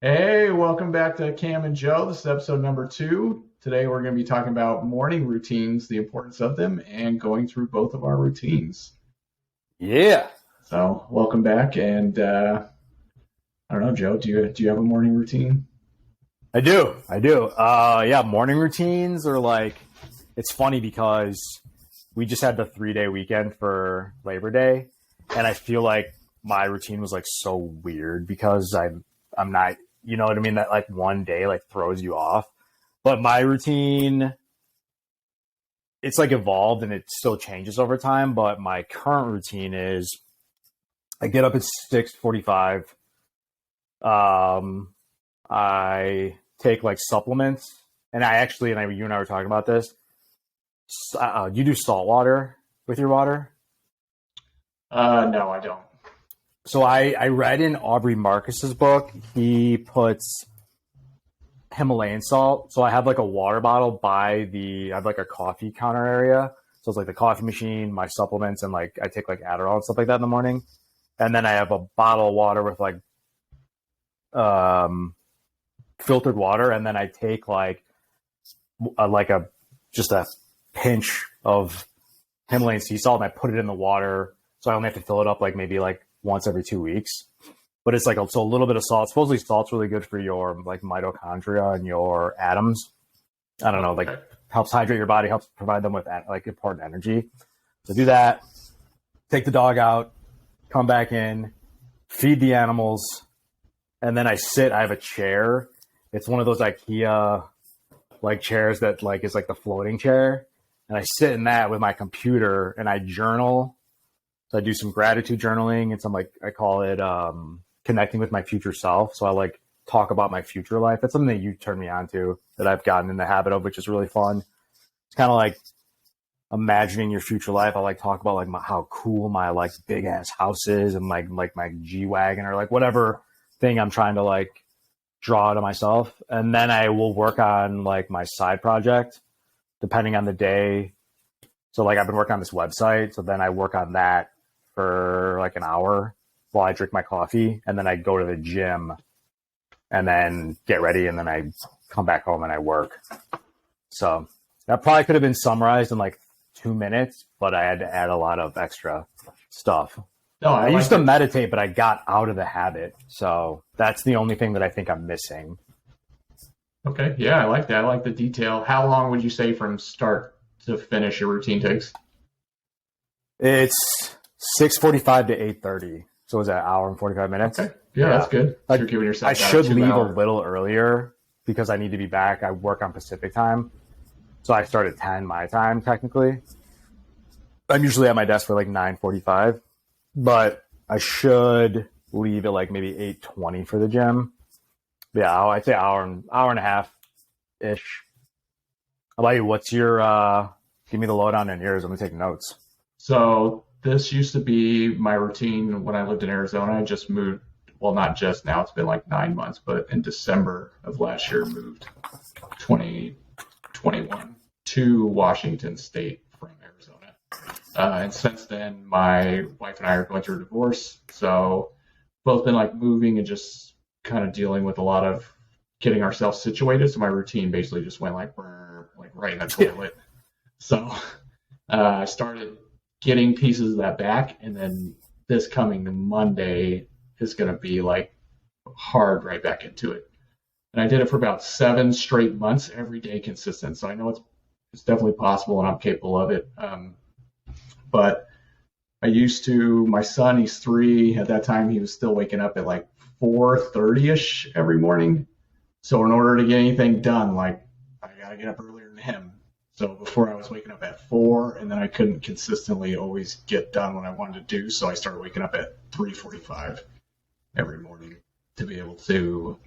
Hey, welcome back to Cam and Joe. This is episode number 2. Today we're going to be talking about morning routines, the importance of them, and going through both of our routines. Yeah, So, welcome back. And I don't know, Joe, do you have a morning routine? I do. I do. Yeah, morning routines are like, it's funny because we just had the 3 day weekend for Labor Day, and I feel like my routine was like so weird because I'm not, you know what I mean? That like one day like throws you off. But my routine, it's like evolved and it still changes over time. But my current routine is I get up at 6:45. Um, I take like supplements, and you and I were talking about this. You do salt water with your water. No, I don't. So I read in Aubrey Marcus's book, he puts Himalayan salt. So I have like a water bottle I have like a coffee counter area. So it's like the coffee machine, my supplements, and like I take like Adderall and stuff like that in the morning. And then I have a bottle of water with like um, filtered water, and then I take like a just a pinch of Himalayan sea salt, and I put it in the water, so I only have to fill it up like maybe like once every 2 weeks. But it's like so a little bit of salt. Supposedly, salt's really good for your like mitochondria and your atoms. I don't know, like Okay. helps hydrate your body, helps provide them with like important energy. So do that. Take the dog out, come back in, feed the animals, and then I sit. I have a chair. It's one of those IKEA like chairs that like is like the floating chair, and I sit in that with my computer and I journal. So I do some gratitude journaling and some like I call it connecting with my future self. So I like talk about my future life. That's something that you turned me on to that I've gotten in the habit of, which is really fun. It's kind of like imagining your future life. I like talk about like how cool my like big ass house is and like my G wagon or like whatever thing I'm trying to like draw to myself. And then I will work on like my side project depending on the day. So like I've been working on this website. So then I work on that for like an hour while I drink my coffee, and then I go to the gym and then get ready, and then I come back home and I work. So that probably could have been summarized in like 2 minutes, but I had to add a lot of extra stuff. No, I I used like to it. meditate, but I got out of the habit. So that's the only thing that I think I'm missing. Okay, yeah, I like that. I like the detail. How long would you say from start to finish your routine takes? It's 6:45 to 8:30. So is that an hour and 45 minutes? Okay, yeah, that's Yeah. good. So Like you're giving I yourself about a should two leave a hour. little earlier because I need to be back. I work on Pacific time. So I start at 10 my time technically. I'm usually at my desk for like 9:45, but I should leave at like maybe 8:20 for the gym. Yeah, I'd say hour and a half ish. How about you? What's your give me the lowdown in yours. I'm gonna take notes. So this used to be my routine when I lived in Arizona. I just moved, well, not just now, it's been like 9 months, but in December of last year, moved 2021 to Washington State from Arizona. And since then, my wife and I are going through a divorce. So both been like moving and just kind of dealing with a lot of getting ourselves situated. So my routine basically just went like, brr, like right in the Yeah. toilet. So I started getting pieces of that back, and then this coming Monday is going to be like hard right back into it. And I did it for about 7 straight months, every day consistent. So I know it's definitely possible, and I'm capable of it. But I used to. My son, he's 3. At that time, he was still waking up at like 4:30 ish every morning. So in order to get anything done, like I gotta get up earlier than him. So before I was waking up at 4, and then I couldn't consistently always get done what I wanted to do. So I started waking up at 3:45 every morning to be able to.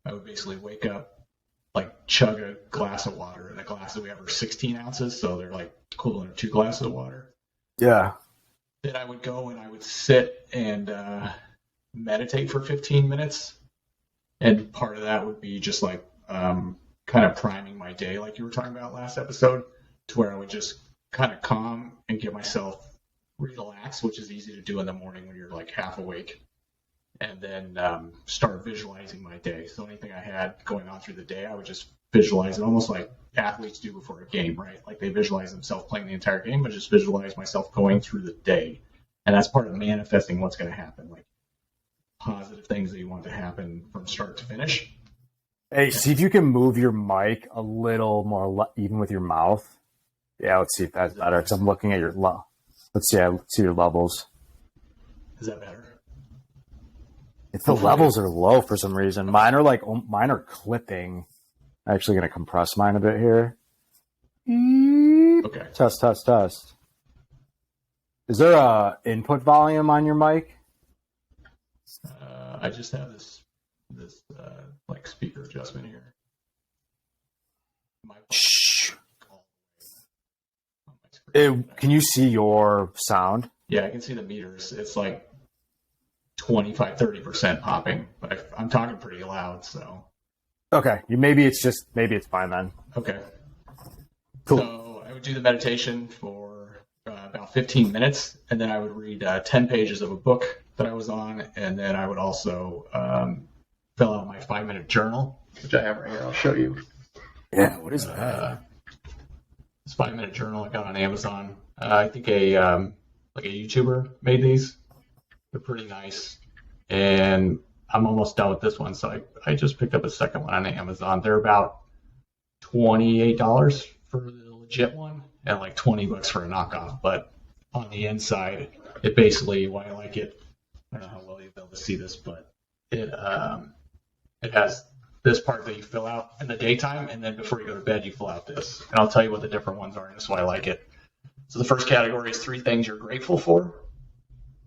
I would basically wake up, like chug a glass of water, and a glass that we have are 16 ounces, so they're like equivalent of 2 glasses of water. Yeah. Then I would go and I would sit and meditate for 15 minutes, and part of that would be just like kind of priming my day, like you were talking about last episode, to where I would just kind of calm and get myself relaxed, which is easy to do in the morning when you're like half awake. and then start visualizing my day. So anything I had going on through the day, I would just visualize it, almost like athletes do before a game, right? Like they visualize themselves playing the entire game, but just visualize myself going through the day. And that's part of manifesting what's going to happen, like positive things that you want to happen from start to finish. Hey, see if you can move your mic a little more even with your mouth. Yeah, let's see if that's better. Because I'm looking at your let's see your levels. Is that better? If the levels are low for some reason, mine are clipping. I'm actually going to compress mine a bit here. Okay. Test. Is there a input volume on your mic? I just have this like speaker adjustment here. Shh. Can you see your sound? Yeah, I can see the meters. It's like 25-30% popping, but I'm talking pretty loud, so. Okay, maybe it's fine then. Okay. Cool. So I would do the meditation for about 15 minutes, and then I would read 10 pages of a book that I was on, and then I would also fill out my 5-minute journal, which I have right here. I'll show you. Yeah, what is that? This 5-minute journal I got on Amazon. I think a YouTuber made these. They're pretty nice, and I'm almost done with this one, so I just picked up a second one on Amazon. They're about $28 for the legit one, and like $20 for a knockoff. But on the inside, it basically, why I like it, I don't know how well you'll be able to see this, but it has this part that you fill out in the daytime, and then before you go to bed, you fill out this. And I'll tell you what the different ones are, and that's why I like it. So the first category is 3 things you're grateful for.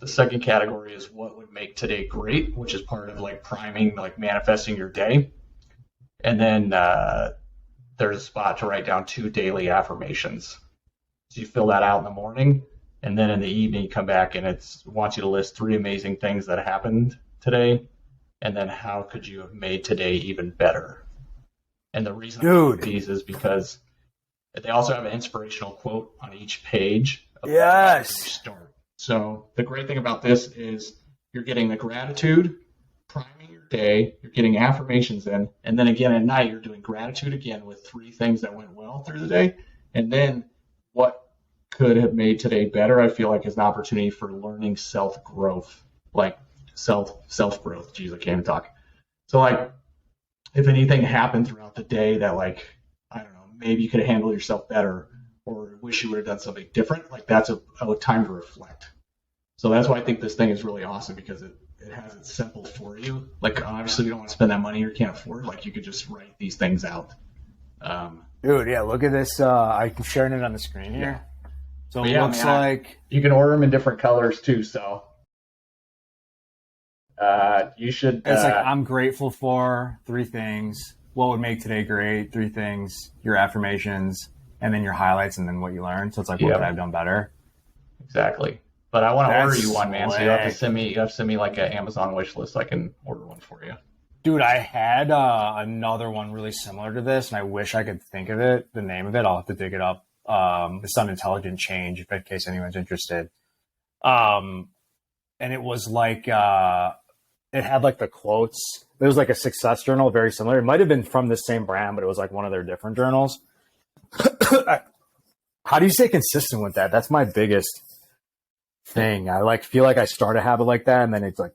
The second category is what would make today great, which is part of like priming, like manifesting your day. And then there's a spot to write down 2 daily affirmations. So you fill that out in the morning, and then in the evening you come back and it wants you to list 3 amazing things that happened today, and then how could you have made today even better. And the reason I like these is because they also have an inspirational quote on each page. Yes. Start. So the great thing about this is you're getting the gratitude, priming your day, you're getting affirmations in, and then again at night you're doing gratitude again with 3 things that went well through the day. And then what could have made today better, I feel like is an opportunity for learning self-growth, like self-growth. Jeez, I can't even talk. So like if anything happened throughout the day that like, I don't know, maybe you could have handled yourself better or wish you would have done something different, like that's a time to reflect. So that's why I think this thing is really awesome, because it has it simple for you. Like obviously you don't want to spend that money or can't afford, like you could just write these things out. Dude, yeah, look at this. I'm sharing it on the screen here. Yeah. So it looks like you can order them in different colors too, so you should. It's like, I'm grateful for 3 things. What would make today great? 3 things. Your affirmations, and then your highlights, and then what you learned. So it's like, what could I have done better? Exactly. But I want to order you one, man. So you have to send me like an Amazon wish list so I can order one for you. Dude, I had another one really similar to this, and I wish I could think of it. The name of it, I'll have to dig it up. It's on Intelligent Change, in case anyone's interested. And it was like it had like the quotes. There was like a success journal, very similar. It might have been from the same brand, but it was like one of their different journals. How do you stay consistent with that? That's my biggest thing. I feel like I start a habit like that, and then it's like.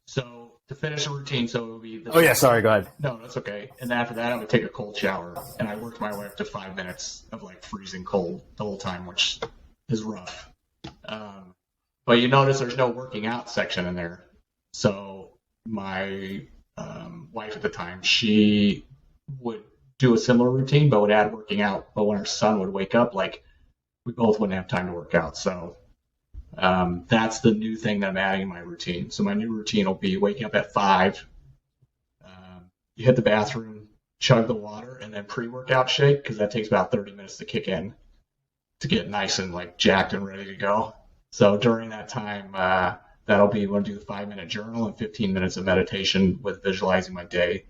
So to finish a routine, so it would be. Oh yeah, sorry. Go ahead. No, that's okay. And then after that, I would take a cold shower, and I worked my way up to 5 minutes of like freezing cold the whole time, which is rough. But you notice there's no working out section in there. So my wife at the time, she would do a similar routine, but would add working out. But when our son would wake up, like we both wouldn't have time to work out. So that's the new thing that I'm adding in my routine. So my new routine will be waking up at 5. You hit the bathroom, chug the water, and then pre-workout shake, because that takes about 30 minutes to kick in to get nice and like jacked and ready to go. So during that time, that'll be when I do the 5-minute journal and 15 minutes of meditation with visualizing my day.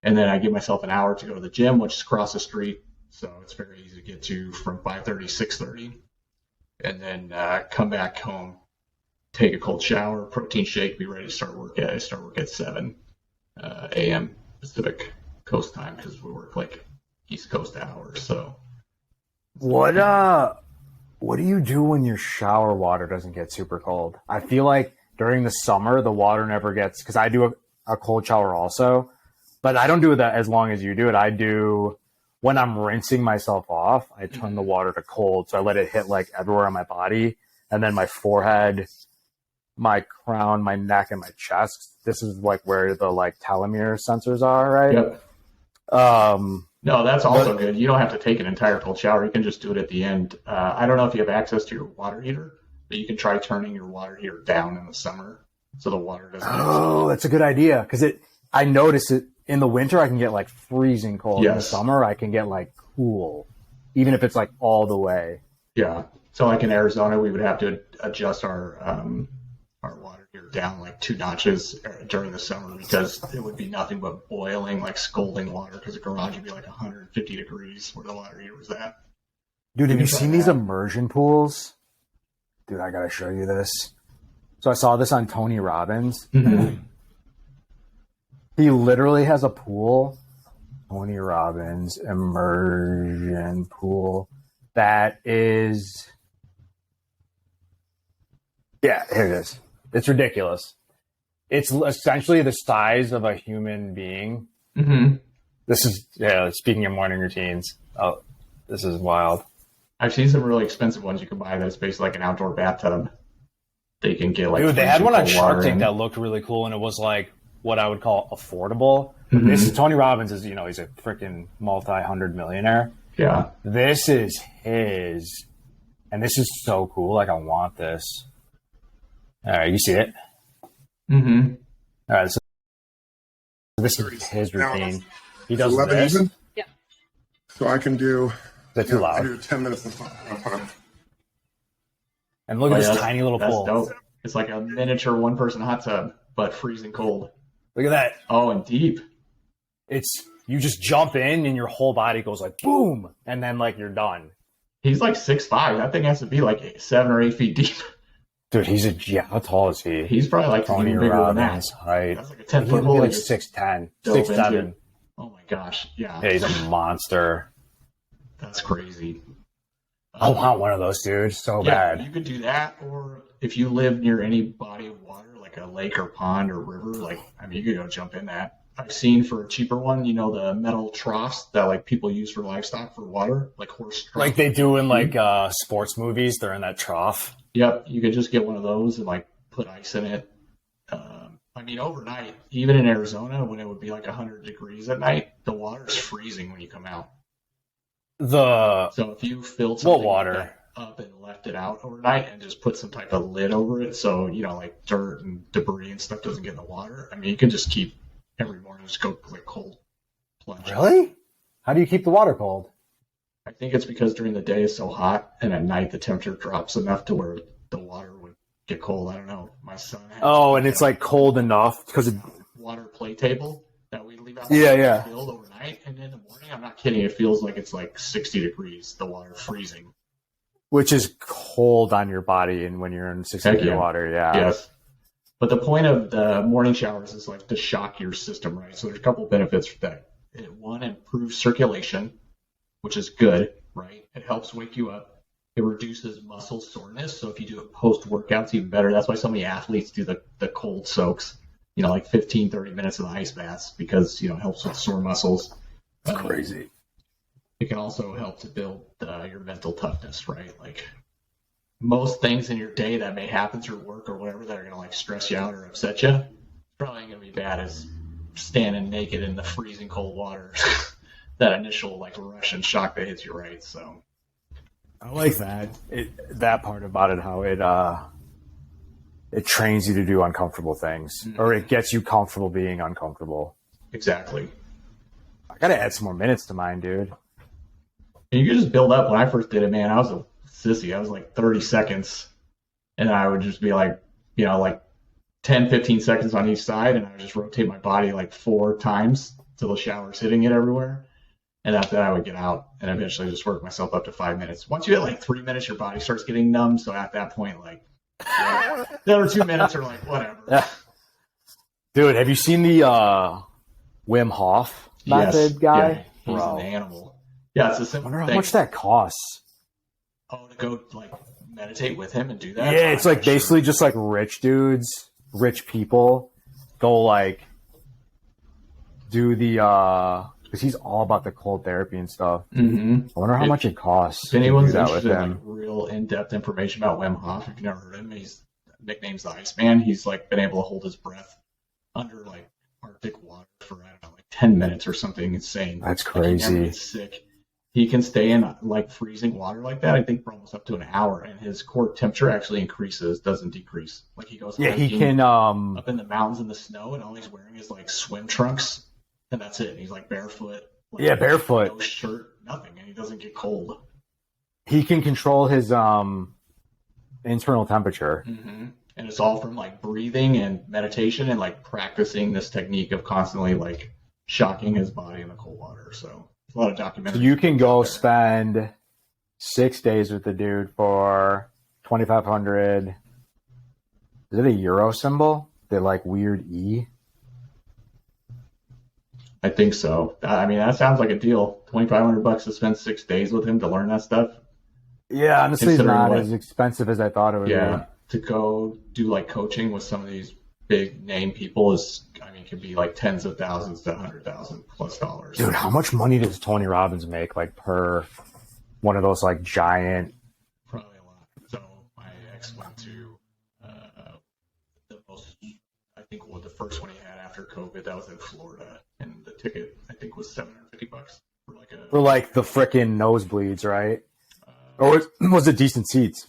And then I give myself an hour to go to the gym, which is across the street. So it's very easy to get to from 5:30 to 6:30. And then come back home take a cold shower, protein shake, be ready to start work at 7 a.m. Pacific Coast time because we work like East Coast hours. So what do you do when your shower water doesn't get super cold? I feel like during the summer the water never gets, because I do a cold shower also, but I don't do that as long as you do it. I do when I'm rinsing myself off, I turn the water to cold, so I let it hit like everywhere on my body, and then my forehead, my crown, my neck, and my chest. This is like where the like telomere sensors are, right? Yep. No, that's also good. You don't have to take an entire cold shower. You can just do it at the end. I don't know if you have access to your water heater, but you can try turning your water heater down in the summer so the water doesn't. Oh, that's a good idea, because I notice it in the winter. I can get like freezing cold. Yes. In the summer, I can get like cool, even if it's like all the way. Yeah. So like in Arizona, we would have to adjust our water heater down like 2 notches during the summer because it would be nothing but boiling, like scalding water because the garage would be like 150 degrees where the water heater was at. Dude, have you seen these immersion pools? Dude, I gotta show you this. So I saw this on Tony Robbins. Mm-hmm. He literally has a pool, Tony Robbins immersion pool, that is, yeah, here it is. It's ridiculous. It's essentially the size of a human being. Mm-hmm. This is, speaking of morning routines. Oh, this is wild. I've seen some really expensive ones you can buy that's basically like an outdoor bathtub. They can get like. Dude, they had one on Shark water Tank in. that looked really cool, and it was like what I would call affordable. Mhm. This is Tony Robbins is, he's a freaking multi-hundred millionaire. Yeah. This is his, and this is so cool. Like, I want this. All right, you see it? Mm-hmm. All right, so this is his routine. He does 11 this. even? Yeah. So I can do. Is that too I loud? do 10 minutes of time. And look at Oh, this yeah, tiny little that's pool. dope. It's like a miniature one-person hot tub, but freezing cold. Look at that. Oh, and deep. It's, you just jump in and your whole body goes like boom, and then like you're done. He's like 6'5". That thing has to be like 7 or 8 feet deep. Dude, how tall is he? He's probably like Tony even bigger than Robbins that. height. That's like a He 10-foot could hole. be like you just 6'10", dove into. 6'7". Oh my gosh. Yeah. Yeah, he's a monster. That's crazy. I want one of those, dude, so Yeah, bad. you could do that, or if you live near any body of water, like a lake or pond or river, you could go jump in that. I've seen for a cheaper one, the metal troughs that like people use for livestock for water, like horse troughs. Like they do in like sports movies, they're in that trough. Yep, you could just get one of those and like put ice in it. Overnight, even in Arizona, when it would be like 100 degrees at night, the water's freezing when you come out. So if you filled something water? like that up and left it out overnight and just put some type of lid over it, so like dirt and debris and stuff doesn't get in the water. You can just keep every morning just go like cold plunge. Really? How do you keep the water cold? I think it's because during the day it's so hot, and at night the temperature drops enough to where the water would get cold. I don't know. My son has And it's like cold enough because it. water play table that we leave out Yeah. filled overnight, and in the morning, I'm not kidding, it feels like it's like 60 degrees, the water freezing. Which is cold on your body, and when you're in 60 Heck degree yeah. water, yeah. Yes. But the point of the morning showers is like to shock your system, right? So there's a couple benefits for that. One, improves circulation, which is good, right? It helps wake you up. It reduces muscle soreness. So if you do it post-workouts, even better. That's why so many athletes do the cold soaks, like 15, 30 minutes of the ice baths because, it helps with sore muscles. It's crazy. It can also help to build your mental toughness, right? Like most things in your day that may happen through work or whatever that are going to like stress you out or upset you, it's probably going to be bad as standing naked in the freezing cold water. That initial like rush and shock that hits you, right? So I like that. That part about it, how it trains you to do uncomfortable things, or it gets you comfortable being uncomfortable. exactly. I gotta add some more minutes to mine, dude. And you can just build up. When I first did it, man, I was a sissy. I was like 30 seconds, and I would just be like, like 10, 15 seconds on each side, and I would just rotate my body like 4 times till the shower's hitting it everywhere. And after that, I would get out and eventually just work myself up to 5 minutes. Once you hit like 3 minutes, your body starts getting numb. So at that point, like Yeah. The other 2 minutes are like whatever. Dude, have you seen the Wim Hof method guy? Yeah, he's Bro, an animal. Yeah, it's a I simple wonder how thing. much that costs. Oh, to go like meditate with him and do that? Yeah, it's I'm like not sure. basically just like rich dudes, rich people go like do the because he's all about the cold therapy and stuff. Mhm. I wonder how If- much it costs If to do anyone's that with interested in him. like real in-depth information about Wim Hof, if you've never heard of him, he's nicknamed the Iceman. He's like been able to hold his breath under like Arctic water for I don't know, like 10 minutes or something insane. That's Like, he never crazy. gets sick. He can stay in like freezing water like that. I think for almost up to an hour, and his core temperature actually increases, doesn't decrease. Like he goes Yeah, he hiking can. up in the mountains in the snow, and all he's wearing is like swim trunks, and that's it. And he's like barefoot. Like, Yeah, barefoot. no shirt, nothing, and he doesn't get cold. He can control his internal temperature. Mm-hmm. And it's all from like breathing and meditation and like practicing this technique of constantly like shocking his body in the cold water. So there's a lot of documentaries. So you can go out there. spend 6 days with the dude for 2,500. Is it a euro symbol? The like weird E. I think so. I mean, that sounds like a deal. $2,500 to spend 6 days with him to learn that stuff. Yeah, honestly, it's Considering not what- as expensive as I thought it would Yeah, to go do like coaching with some of these big name people is, I mean, can be like tens of thousands to $100,000+ be. Dude, how much money does Tony Robbins make like per one of those like giant? Probably a lot. So my ex went to the most, I think, the first one he had after COVID. That was in Florida, and the ticket I think was $750 for like a For like the frickin' nosebleeds, right? Or was it decent seats?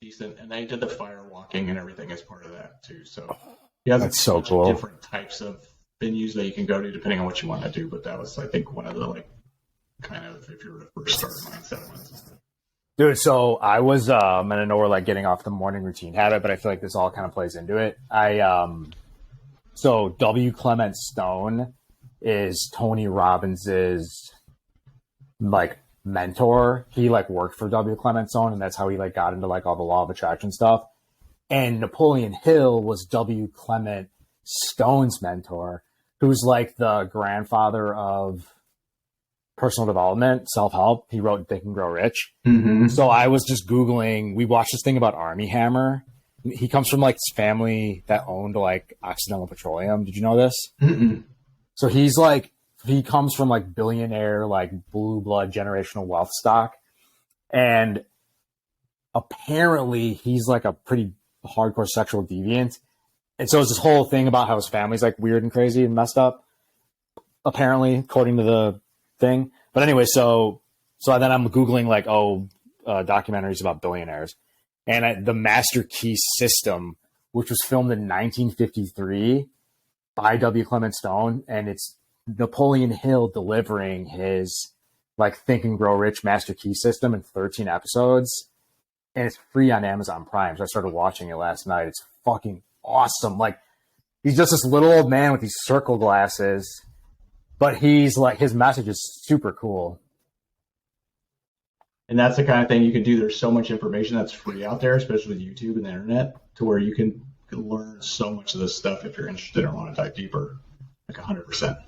decent. And they did the fire walking and everything as part of that too. So he has That's a so bunch of cool. different types of venues that you can go to depending on what you want to do. But that was, I think, one of the like kind of if you were to first start mindset ones. Dude, so I was I don't know we're like getting off the morning routine habit, but I feel like this all kind of plays into it. So W. Clement Stone is Tony Robbins's like mentor. He like worked for W. Clement Stone, and that's how he like got into like all the law of attraction stuff. And Napoleon Hill was W. Clement Stone's mentor, who's like the grandfather of personal development, self-help. He wrote Think and Grow Rich. Mm-hmm. So I was just Googling, we watched this thing about Army Hammer. He comes from like this family that owned like Occidental Petroleum. Did you know this? Mm-mm. So he's like, he comes from like billionaire, like blue blood generational wealth stock. And apparently he's like a pretty hardcore sexual deviant. And so it's this whole thing about how his family's like weird and crazy and messed up, apparently, according to the thing. But anyway, so then I'm Googling like, documentaries about billionaires. And the Master Key System, which was filmed in 1953 by W. Clement Stone, and it's Napoleon Hill delivering his like Think and Grow Rich Master Key System in 13 episodes, and it's free on Amazon Prime. So I started watching it last night. It's fucking awesome. Like he's just this little old man with these circle glasses, but he's like his message is super cool. And that's the kind of thing you can do. There's so much information that's free out there, especially with YouTube and the internet, to where you can learn so much of this stuff if you're interested or want to dive deeper, like 100%.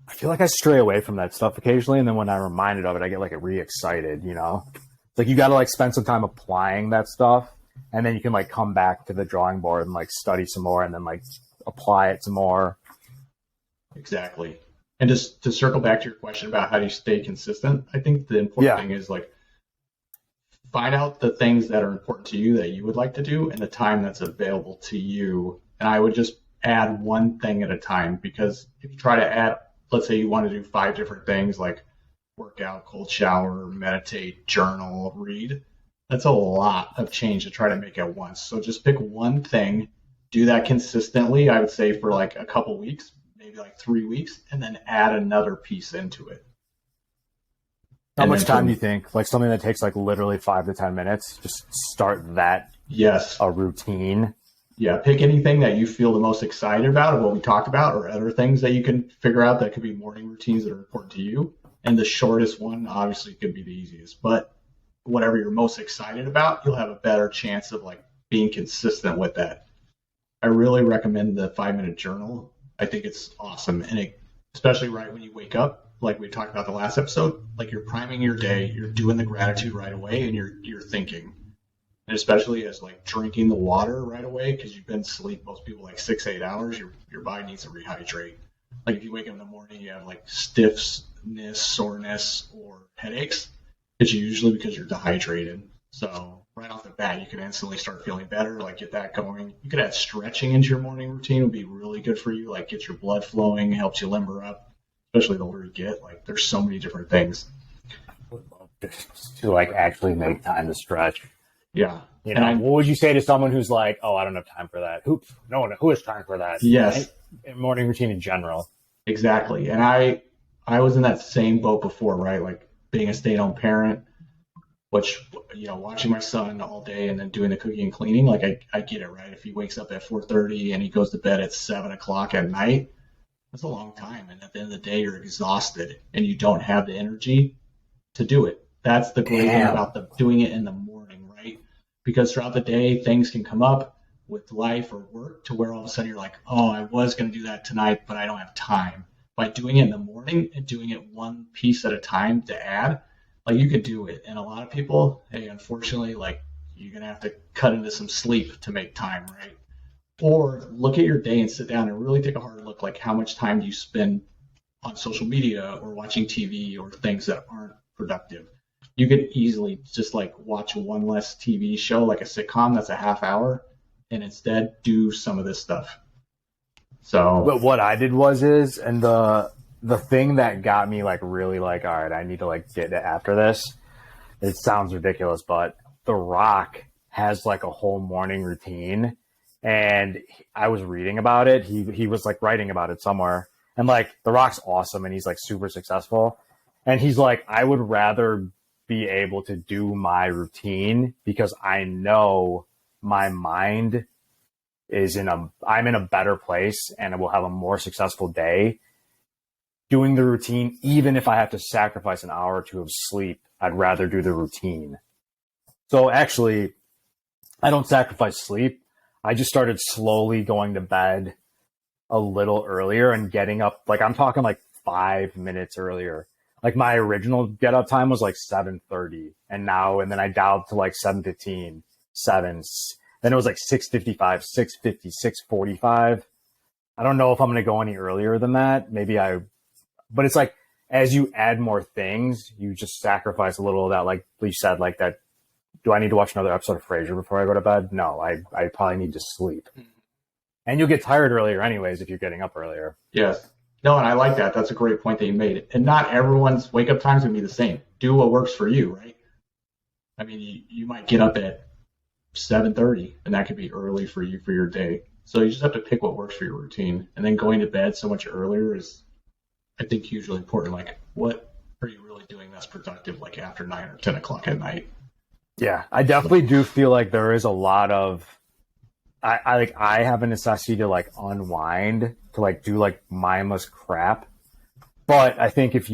I feel like I stray away from that stuff occasionally, and then when I'm reminded of it, I get like re-excited, you know? It's like you got to like spend some time applying that stuff, and then you can like come back to the drawing board and like study some more and then like apply it some more. Exactly. And just to circle back to your question about how do you stay consistent, I think the important thing is like find out the things that are important to you that you would like to do and the time that's available to you. And I would just add one thing at a time, because if you try to add, let's say you want to do 5 different things like workout, cold shower, meditate, journal, read, that's a lot of change to try to make at once. So just pick one thing, do that consistently, I would say for like a couple weeks, maybe like 3 weeks, and then add another piece into it. How And much then time from- do you think? Like something that takes like literally 5 to 10 minutes? Just start that Yes. a routine. Yeah, pick anything that you feel the most excited about of what we talked about, or other things that you can figure out that could be morning routines that are important to you. And the shortest one obviously could be the easiest, but whatever you're most excited about, you'll have a better chance of like being consistent with that. I really recommend the 5 minute journal. I think it's awesome. And especially right when you wake up, like we talked about the last episode, like you're priming your day, you're doing the gratitude right away, and you're thinking. And especially as like drinking the water right away, because you've been asleep, most people like 6-8 hours, your body needs to rehydrate. Like if you wake up in the morning, you have like stiffness, soreness, or headaches, it's usually because you're dehydrated. So right off the bat, you can instantly start feeling better, like get that going. You could add stretching into your morning routine, would be really good for you, like get your blood flowing, helps you limber up, especially the older you get. Like there's so many different things. I would love to like actually make time to stretch. Yeah. You know, what would you say to someone who's like, oh, I don't have time for that? Who has time for that? Yes. Morning routine in general. Exactly. And I was in that same boat before, right? Like being a stay-at-home parent, which, you know, watching my son all day and then doing the cooking and cleaning, like I get it, right? If he wakes up at 4:30 and he goes to bed at 7 o'clock at night, that's a long time. And at the end of the day, you're exhausted and you don't have the energy to do it. That's the great thing about doing it in the morning, right? Because throughout the day, things can come up with life or work to where all of a sudden you're like, oh, I was going to do that tonight, but I don't have time. By doing it in the morning and doing it one piece at a time to add, like you could do it. And a lot of people, hey, unfortunately, like you're going to have to cut into some sleep to make time, right? Or look at your day and sit down and really take a hard look, like how much time do you spend on social media or watching TV or things that aren't productive. You could easily just like watch one less TV show, like a sitcom that's a half hour, and instead do some of this stuff. So, but what I did and the thing that got me like really like, all right, I need to like get after this. It sounds ridiculous, but The Rock has like a whole morning routine, and I was reading about it. He was like writing about it somewhere, and like The Rock's awesome, and he's like super successful, and he's like, I would rather be able to do my routine because I know my mind I'm in a better place and I will have a more successful day doing the routine. Even if I have to sacrifice an hour or two of sleep, I'd rather do the routine. So actually, I don't sacrifice sleep. I just started slowly going to bed a little earlier and getting up. Like I'm talking like 5 minutes earlier. Like my original get up time was like 7:30 and then I dialed to like 7:15, 7. Then it was like 6:55, 6:50, 6:45. I don't know if I'm going to go any earlier than that. But it's like, as you add more things, you just sacrifice a little of that. Like you said, like that, do I need to watch another episode of Frasier before I go to bed? No, I probably need to sleep. And you'll get tired earlier anyways if you're getting up earlier. Yes. No, and I like that. That's a great point that you made. And not everyone's wake up time is going to be the same. Do what works for you, right? I mean, you might get up at 7:30, and that could be early for you for your day. So you just have to pick what works for your routine. And then going to bed so much earlier is, I think, hugely important. Like, what are you really doing that's productive, like after 9 or 10 o'clock at night? Yeah, I definitely do feel like there is a lot of, I have a necessity to like unwind, to like do like mindless crap. But I think as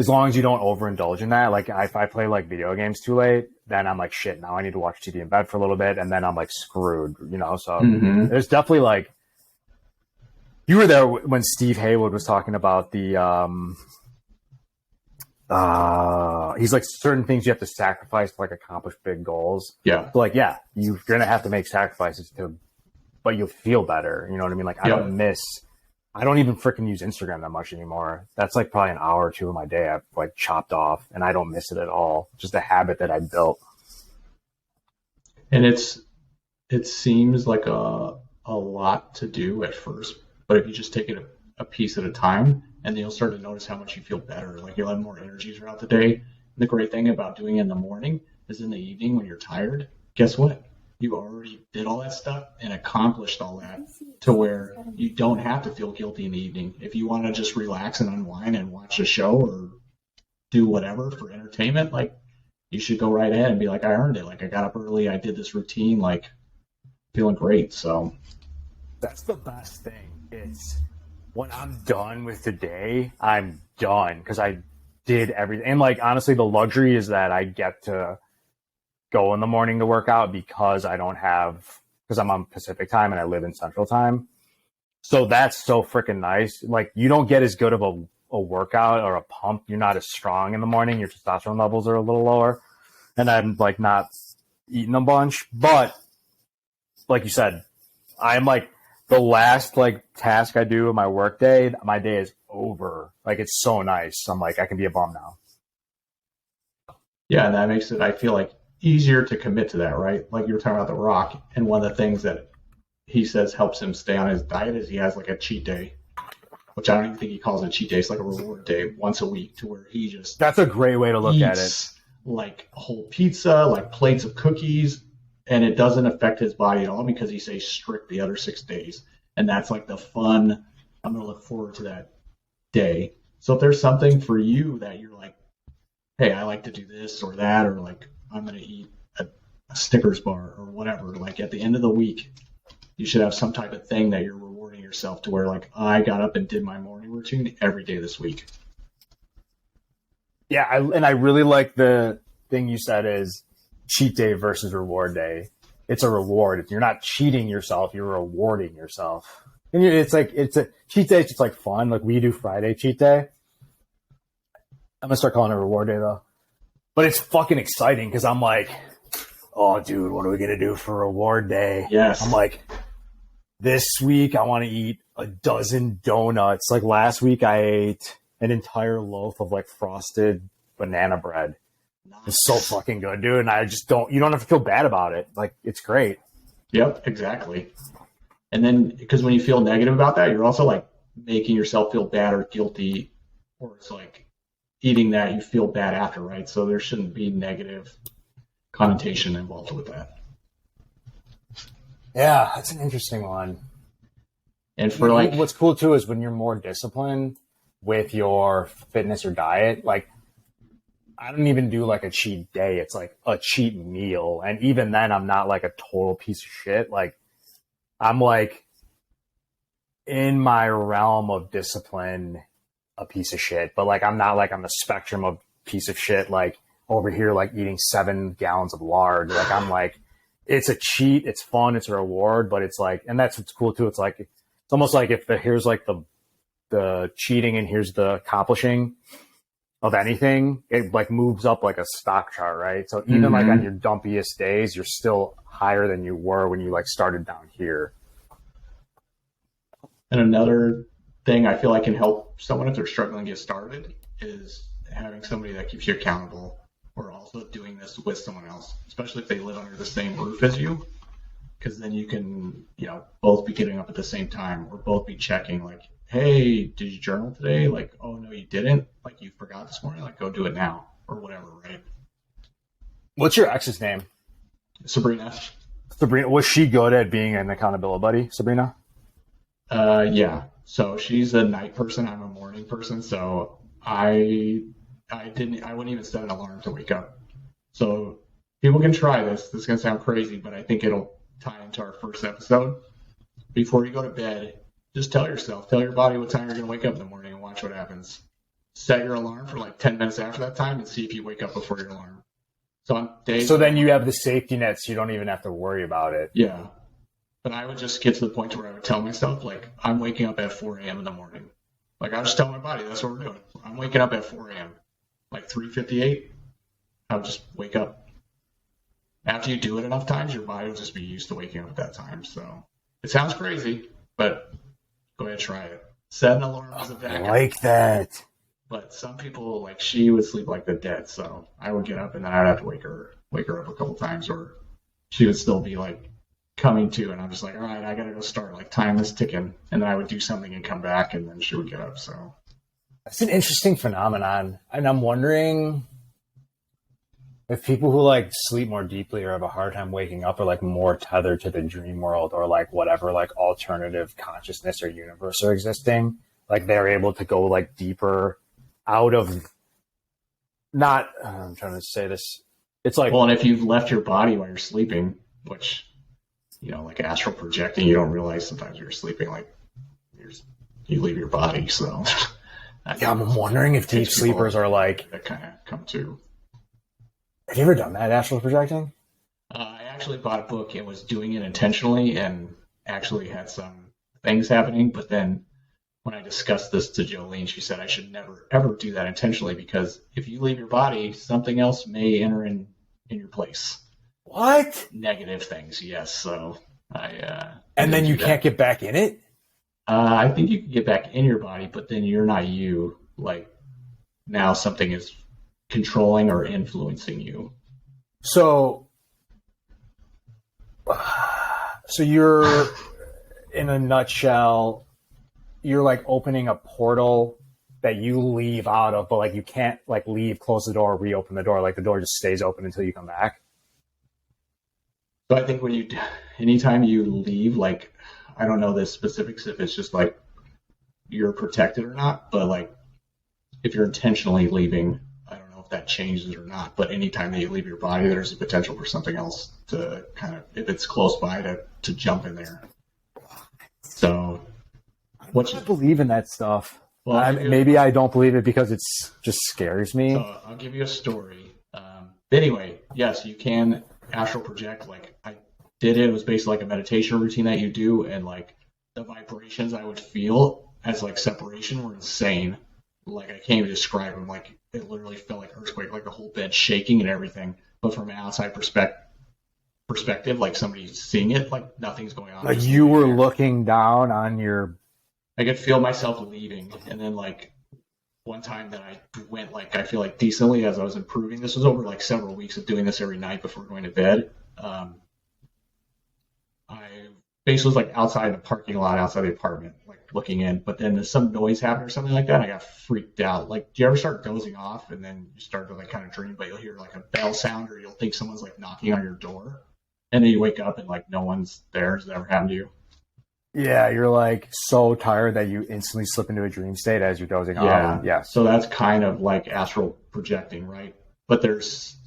long as you don't overindulge in that, like if I play like video games too late, then I'm like, shit, now I need to watch TV in bed for a little bit, and then I'm like screwed, you know? So There's definitely like, you were there when Steve Haywood was talking about the, he's like certain things you have to sacrifice to like accomplish big goals. Yeah. So like, yeah, you're going to have to make sacrifices but you'll feel better. You know what I mean? Like I don't even freaking use Instagram that much anymore. That's like probably an hour or two of my day I've like chopped off, and I don't miss it at all. Just a habit that I built. And it seems like a lot to do at first, but if you just take it a piece at a time, and then you'll start to notice how much you feel better. Like you'll have more energy throughout the day. And the great thing about doing it in the morning is in the evening when you're tired, guess what? You already did all that stuff and accomplished all that to where you don't have to feel guilty in the evening. If you want to just relax and unwind and watch a show or do whatever for entertainment, like you should go right ahead and be like, I earned it. Like I got up early, I did this routine, like feeling great. So that's the best thing. It's when I'm done with the day, I'm done because I did everything. And like, honestly, the luxury is that I get to go in the morning to work out because I'm on Pacific time and I live in Central time. So that's so freaking nice. Like, you don't get as good of a workout or a pump. You're not as strong in the morning. Your testosterone levels are a little lower. And I'm like not eating a bunch. But like you said, I'm like the last like task I do in my work day, my day is over. Like, it's so nice. I'm like, I can be a bum now. Yeah, and that makes it, I feel like, easier to commit to that, right? Like you were talking about The Rock, and one of the things that he says helps him stay on his diet is he has like a cheat day, which I don't even think he calls it a cheat day. It's like a reward day once a week to where he just That's a great way to look at it. eats like a whole pizza, like plates of cookies, and it doesn't affect his body at all because he stays strict the other 6 days. And that's like the fun. I'm going to look forward to that day. So if there's something for you that you're like, hey, I like to do this or that, or like I'm going to eat a Snickers bar or whatever, like at the end of the week, you should have some type of thing that you're rewarding yourself to where like I got up and did my morning routine every day this week. Yeah, I really like the thing you said is cheat day versus reward day. It's a reward. You're not cheating yourself, you're rewarding yourself. And it's a cheat day, it's just like fun. Like we do Friday cheat day. I'm gonna start calling it reward day though. But it's fucking exciting because I'm like, oh dude, what are we gonna do for reward day? Yes. I'm like, this week I want to eat a dozen donuts. Like last week I ate an entire loaf of like frosted banana bread. It's so fucking good, dude. And you don't have to feel bad about it. Like, it's great. Yep, exactly. And then, because when you feel negative about that, you're also like making yourself feel bad or guilty, or it's like eating that you feel bad after, right? So there shouldn't be negative connotation involved with that. Yeah, that's an interesting one. And for like, what's cool too is when you're more disciplined with your fitness or diet, like, I don't even do like a cheat day. It's like a cheat meal. And even then I'm not like a total piece of shit. Like I'm like in my realm of discipline, a piece of shit, but like, I'm not like on the spectrum of piece of shit, like over here, like eating 7 gallons of lard. Like I'm like, it's a cheat. It's fun. It's a reward, but it's like, and that's what's cool too. It's like, it's almost like here's like the cheating and here's the accomplishing of anything, it like moves up like a stock chart, right? So even like on your dumpiest days, you're still higher than you were when you like started down here. And another thing I feel like can help someone if they're struggling to get started is having somebody that keeps you accountable, or also doing this with someone else, especially if they live under the same roof as you, because then you can, both be getting up at the same time, or both be checking like, hey, did you journal today? Like, oh, no, you didn't. Like, you forgot this morning. Like, go do it now or whatever, right? What's your ex's name? Sabrina. Sabrina. Was she good at being an accountability buddy, Sabrina? Yeah. So she's a night person. I'm a morning person. So I wouldn't even set an alarm to wake up. So people can try this. This is going to sound crazy, but I think it'll tie into our first episode. Before you go to bed, just tell your body what time you're going to wake up in the morning and watch what happens. Set your alarm for like 10 minutes after that time and see if you wake up before your alarm. So on days. So then you have the safety net, so you don't even have to worry about it. Yeah. But I would just get to the point where I would tell myself, like, I'm waking up at 4 a.m. in the morning. Like, I just tell my body, that's what we're doing. I'm waking up at 4 a.m. Like 3:58, I would just wake up. After you do it enough times, your body will just be used to waking up at that time. So it sounds crazy, but go ahead and try it. Set an alarm as a backup. I like that. But some people, like, she would sleep like the dead, so I would get up and then I'd have to wake her up a couple times, or she would still be like coming to, and I'm just like, all right, I gotta go start, like, time is ticking, and then I would do something and come back, and then she would get up. So that's an interesting phenomenon, and I'm wondering if people who like sleep more deeply or have a hard time waking up are like more tethered to the dream world, or like whatever like alternative consciousness or universe are existing, like they're able to go like deeper out of not I'm trying to say this, it's like, well, and if you've left your body while you're sleeping, which, like astral projecting, you don't realize sometimes you're sleeping, like you leave your body. So Yeah, I'm wondering if deep Takes people sleepers are like. that kind of come to. Have you ever done that, astral projecting? I actually bought a book and was doing it intentionally and actually had some things happening. But then when I discussed this to Jolene, she said I should never, ever do that intentionally because if you leave your body, something else may enter in your place. What? Negative things, yes. So I. And then you that. can't get back in it? I think you can get back in your body, but then you're not you. Like now something is controlling or influencing you. So you're, in a nutshell, you're like opening a portal that you leave out of, but like you can't like leave, close the door, reopen the door. Like the door just stays open until you come back. So I think anytime you leave, like, I don't know the specifics if it's just like you're protected or not, but like if you're intentionally leaving, I don't know if that changes or not, but anytime that you leave your body, there's a potential for something else to kind of, if it's close by, to jump in there. So I believe in that stuff. Well, maybe I don't believe it because it just scares me. So I'll give you a story. Anyway, yes, you can astral project. Like I did it. It was basically like a meditation routine that you do, and like the vibrations I would feel as like separation were insane. Like I can't even describe them. Like it literally felt like earthquake, like the whole bed shaking and everything. But from an outside perspective, like somebody seeing it, like nothing's going on. Like you were looking down on your. I could feel myself leaving, and then like one time that I went like I feel like decently as I was improving. This was over like several weeks of doing this every night before going to bed. I basically was like outside the parking lot, outside the apartment, like looking in. But then some noise happened or something like that. And I got freaked out. Like, do you ever start dozing off and then you start to like kind of dream, but you'll hear like a bell sound or you'll think someone's like knocking on your door, and then you wake up and like no one's there. Has that ever happened to you? Yeah, you're like so tired that you instantly slip into a dream state as you're dozing off. Yeah. So that's kind of like astral projecting, right? But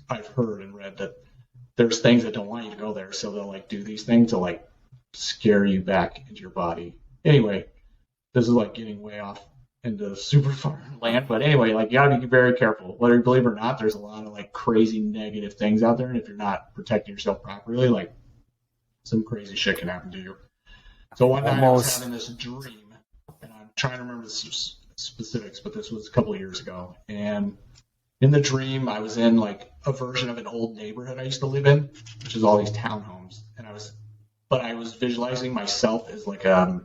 I've heard and read that there's things that don't want you to go there, so they'll like do these things to like scare you back into your body. Anyway, this is like getting way off into super far land, but anyway, like you gotta be very careful. Whether you believe it or not, there's a lot of like crazy negative things out there, and if you're not protecting yourself properly, like some crazy shit can happen to you. So one night I was having this dream, and I'm trying to remember the specifics, but this was a couple of years ago. And in the dream, I was in like a version of an old neighborhood I used to live in, which is all these townhomes. And I was visualizing myself as like a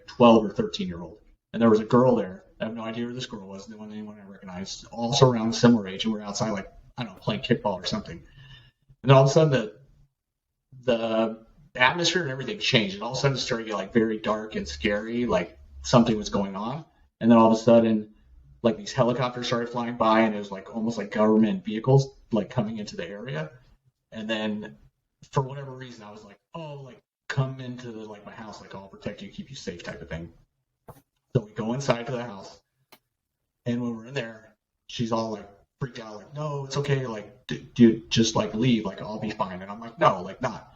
12 or 13-year-old. And there was a girl there. I have no idea who this girl was. The one anyone I recognized, also around similar age, and we were outside like I don't know playing kickball or something. And then all of a sudden the atmosphere and everything changed, and all of a sudden it started to get like very dark and scary, like something was going on. And then all of a sudden, like these helicopters started flying by, and it was like almost like government vehicles like coming into the area. And then for whatever reason, I was like, oh, like come into like my house, like I'll protect you, keep you safe, type of thing. So we go inside to the house, and when we're in there, she's all like freaked out, like no, it's okay, like dude, just like leave, like I'll be fine. And I'm like, no, like not.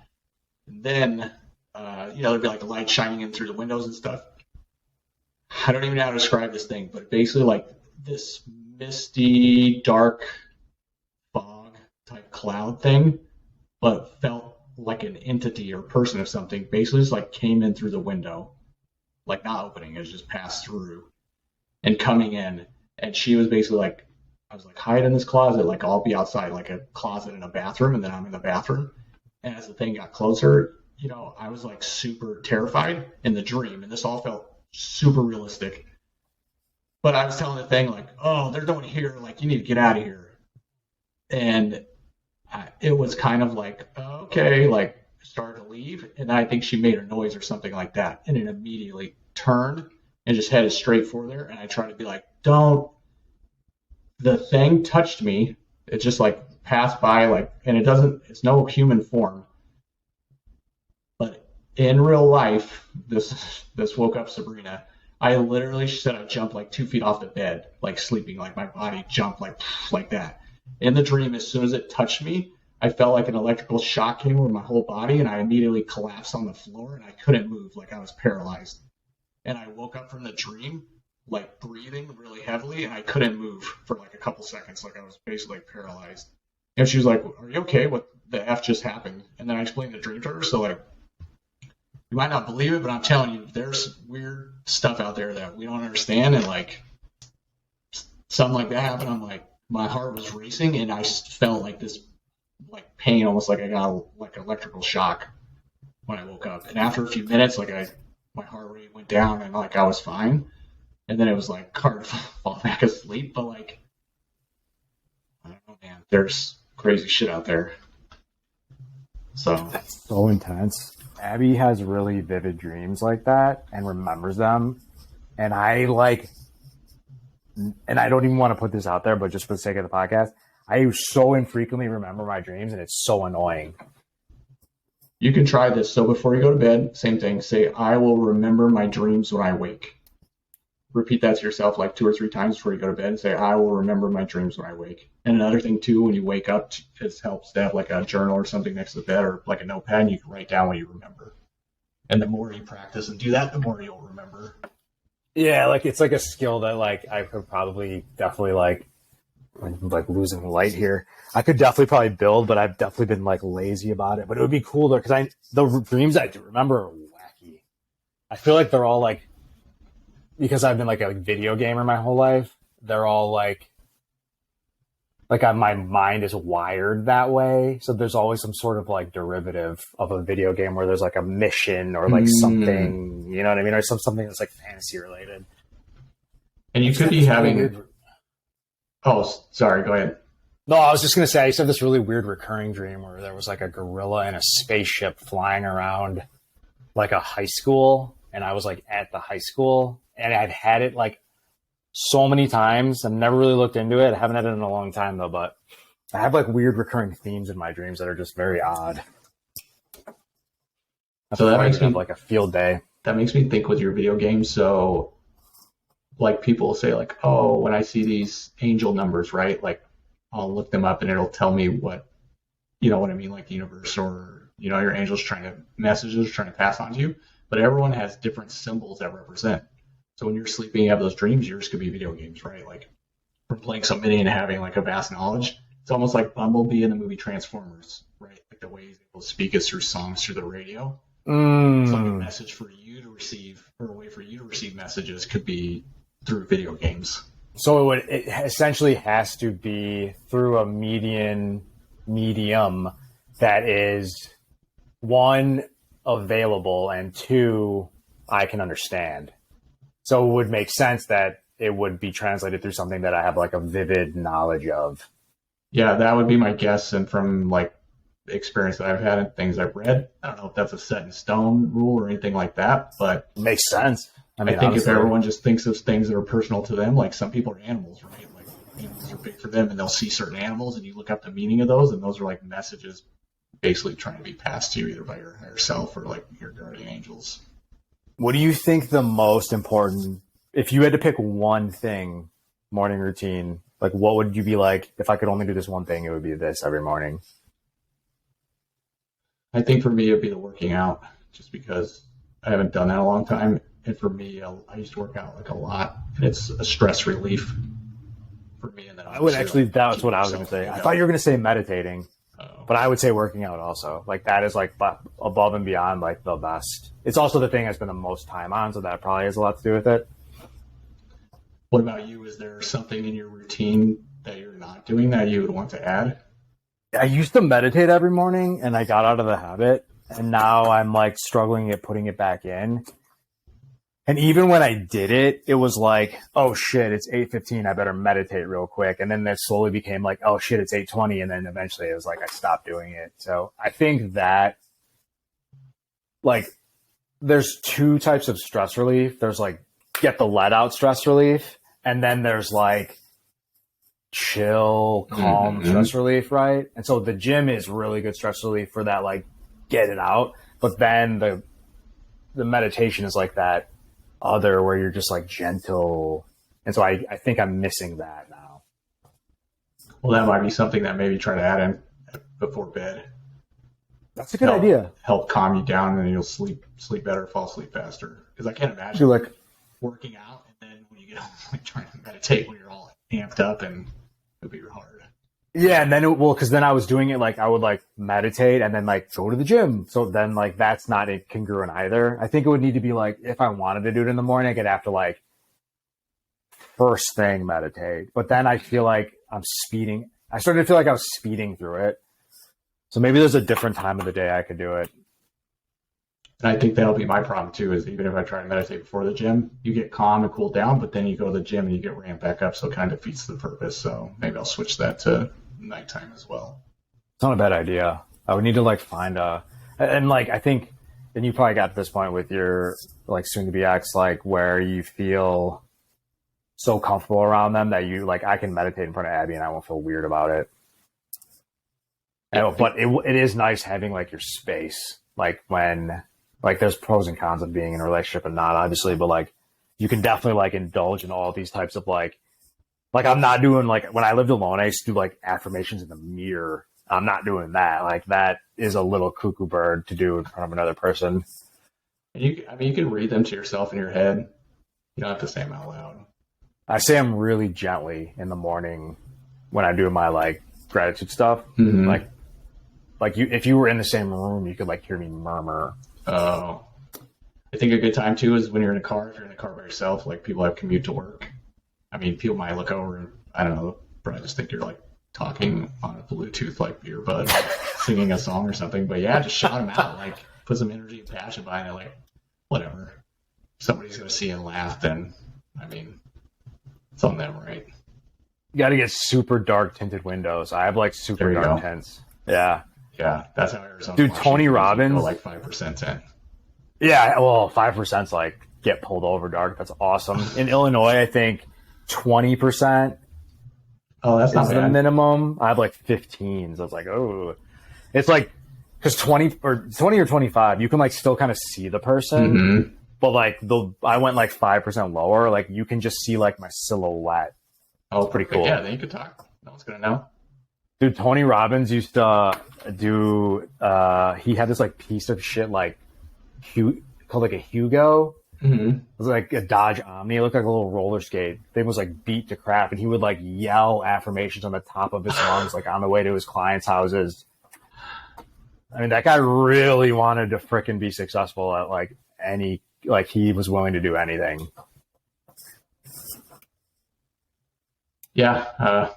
And then, there'd be like the light shining in through the windows and stuff. I don't even know how to describe this thing, but basically like this misty, dark fog type cloud thing, but felt like an entity or person or something. Basically just like came in through the window, like not opening, it was just passed through and coming in. And she was basically like, I was like, hide in this closet, like I'll be outside, like a closet in a bathroom, and then I'm in the bathroom. And as the thing got closer, I was like super terrified in the dream, and this all felt super realistic. But I was telling the thing like, oh, there's no one here, like you need to get out of here. And it was kind of like, okay, like started to leave, and I think she made a noise or something like that, and it immediately turned and just headed straight for there. And I tried to be like, don't. The thing touched me. It just like passed by, like, and it's no human form. But in real life, this woke up Sabrina. I literally, she said I jumped like 2 feet off the bed, like sleeping, like my body jumped like that. In the dream, as soon as it touched me, I felt like an electrical shock came over my whole body, and I immediately collapsed on the floor, and I couldn't move, like I was paralyzed. And I woke up from the dream, like breathing really heavily, and I couldn't move for like a couple seconds. Like I was basically like paralyzed. And she was like, "Are you okay? What the F just happened?" And then I explained the dream to her. So like, you might not believe it, but I'm telling you, there's weird stuff out there that we don't understand. And like, something like that happened. I'm like, my heart was racing, and I felt like this like pain, almost like I got like electrical shock when I woke up. And after a few minutes, like my heart rate went down, and like I was fine. And then it was like hard to fall back asleep. But like, I don't know, man. There's crazy shit out there. So That's so intense. Abby has really vivid dreams like that and remembers them. And I don't even want to put this out there, but just for the sake of the podcast, I so infrequently remember my dreams, and it's so annoying. you can try this. So before you go to bed, same thing. Say, "I will remember my dreams when I wake." Repeat that to yourself like 2 or 3 times before you go to bed, and say, "I will remember my dreams when I wake." And another thing too, when you wake up, it helps to have like a journal or something next to the bed, or like a notepad, and you can write down what you remember. And the more you practice and do that, the more you'll remember. Yeah, like it's like a skill that like I could probably definitely like I'm like losing light here. I could definitely probably build, but I've definitely been like lazy about it. But it would be cool though, because the dreams I do remember are wacky. I feel like they're all like, because I've been like a video gamer my whole life, they're all like my mind is wired that way. So there's always some sort of like derivative of a video game where there's like a mission or like something, you know what I mean? Or something that's like fantasy related. And you could be having. Oh, sorry. Go ahead. No, I was just going to say, I used to have this really weird recurring dream where there was like a gorilla in a spaceship flying around like a high school. And I was like at the high school, and I've had it like so many times. I've never really looked into it. I haven't had it in a long time though, but I have like weird recurring themes in my dreams that are just very odd. So that makes me have like a field day. That makes me think with your video games. So like people say like, "Oh, when I see these angel numbers, right? Like I'll look them up and it'll tell me what, you know what I mean? Like the universe or, you know, your angel's messages trying to pass on to you." But everyone has different symbols that represent. So when you're sleeping, you have those dreams, yours could be video games, right? Like from playing so many and having like a vast knowledge. It's almost like Bumblebee in the movie Transformers, right? Like the way he's able to speak is through songs through the radio. It's like a message for you to receive, or a way for you to receive messages could be through video games. So it essentially has to be through a medium that is, one, available, and two, I can understand. So it would make sense that it would be translated through something that I have like a vivid knowledge of. Yeah, that would be my guess. And from like the experience that I've had and things I've read, I don't know if that's a set in stone rule or anything like that, but it makes sense. I think honestly, if everyone just thinks of things that are personal to them, like some people are animals, right? Like animals are big for them, and they'll see certain animals, and you look up the meaning of those, and those are like messages basically trying to be passed to you either by your higher self or like your guardian angels. What do you think the most important, if you had to pick one thing, morning routine, like what would you be like, if I could only do this one thing, it would be this every morning? I think for me, it'd be the working out, just because I haven't done that in a long time. And for me, I used to work out like a lot, and it's a stress relief for me. And then I would actually, like, that's what I was going to say. I thought you were going to say meditating. But I would say working out also. Like that is like above and beyond like the best. It's also the thing I spend the most time on, so that probably has a lot to do with it. What about you? Is there something in your routine that you're not doing that you would want to add? I used to meditate every morning, and I got out of the habit, and now I'm like struggling at putting it back in. And even when I did it, it was like, oh shit, it's 8:15. I better meditate real quick. And then that slowly became like, oh shit, it's 8:20. And then eventually it was like, I stopped doing it. So I think that like there's two types of stress relief. There's like get the let out stress relief. And then there's like chill, calm stress relief, right? And so the gym is really good stress relief for that, like get it out. But then the meditation is like that other where you're just like gentle, and so I think I'm missing that now. Well, that might be something that maybe try to add in before bed. That's a good idea. Help calm you down, and then you'll sleep better, fall asleep faster. Because I can't imagine like working out and then when you like trying to meditate when you're all amped up, and it'd be hard. Yeah, and then because then I was doing it like I would like meditate and then like go to the gym. So then like that's not congruent either. I think it would need to be like if I wanted to do it in the morning, I'd have to like first thing meditate. But then I feel like I'm speeding. I started to feel like I was speeding through it. So maybe there's a different time of the day I could do it. And I think that'll be my problem too, is even if I try to meditate before the gym, you get calm and cool down, but then you go to the gym and you get ramped back up, so it kind of defeats the purpose. So maybe I'll switch that to nighttime as well. It's not a bad idea. I would need to like find and like I think, and you probably got to this point with your like soon to be ex, like where you feel so comfortable around them that you like I can meditate in front of Abby and I won't feel weird about it. But it is nice having like your space, like when like there's pros and cons of being in a relationship and not, obviously, but like you can definitely like indulge in all these types of like I'm not doing like when I lived alone, I used to do like affirmations in the mirror. I'm not doing that. Like that is a little cuckoo bird to do in front of another person. You can read them to yourself in your head. You don't have to say them out loud. I say them really gently in the morning when I do my like gratitude stuff. Mm-hmm. Like you, if you were in the same room, you could like hear me murmur. Oh, I think a good time too is when you're in a car. If you're in a car by yourself, like people have commute to work. I mean, people might look over and I don't know, but I just think you're like talking on a Bluetooth like earbud, singing a song or something. But yeah, just shout them out, like put some energy and passion behind it. Like whatever, if somebody's gonna see and laugh, then I mean, it's on them, right? You got to get super dark tinted windows. I have like super dark tints. Yeah. Yeah, that's how Arizona. Dude, Tony Robbins, like 5% in. Yeah, well, 5%'s like get pulled over dark. That's awesome. In Illinois, I think 20%. Oh, that's not bad. The minimum. I have like 15s. I was like, oh, it's like because 20 or 25, you can like still kind of see the person, mm-hmm. but like I went like 5% lower. Like you can just see like my silhouette. Oh, it's pretty cool. Yeah, then you could talk. No one's gonna know. Dude, Tony Robbins used to do. He had this like piece of shit like called like a Hugo. Mm-hmm. It was like a Dodge Omni. It looked like a little roller skate. Thing was like beat to crap, and he would like yell affirmations on the top of his lungs, like on the way to his clients' houses. I mean, that guy really wanted to frickin' be successful at like he was willing to do anything. Yeah.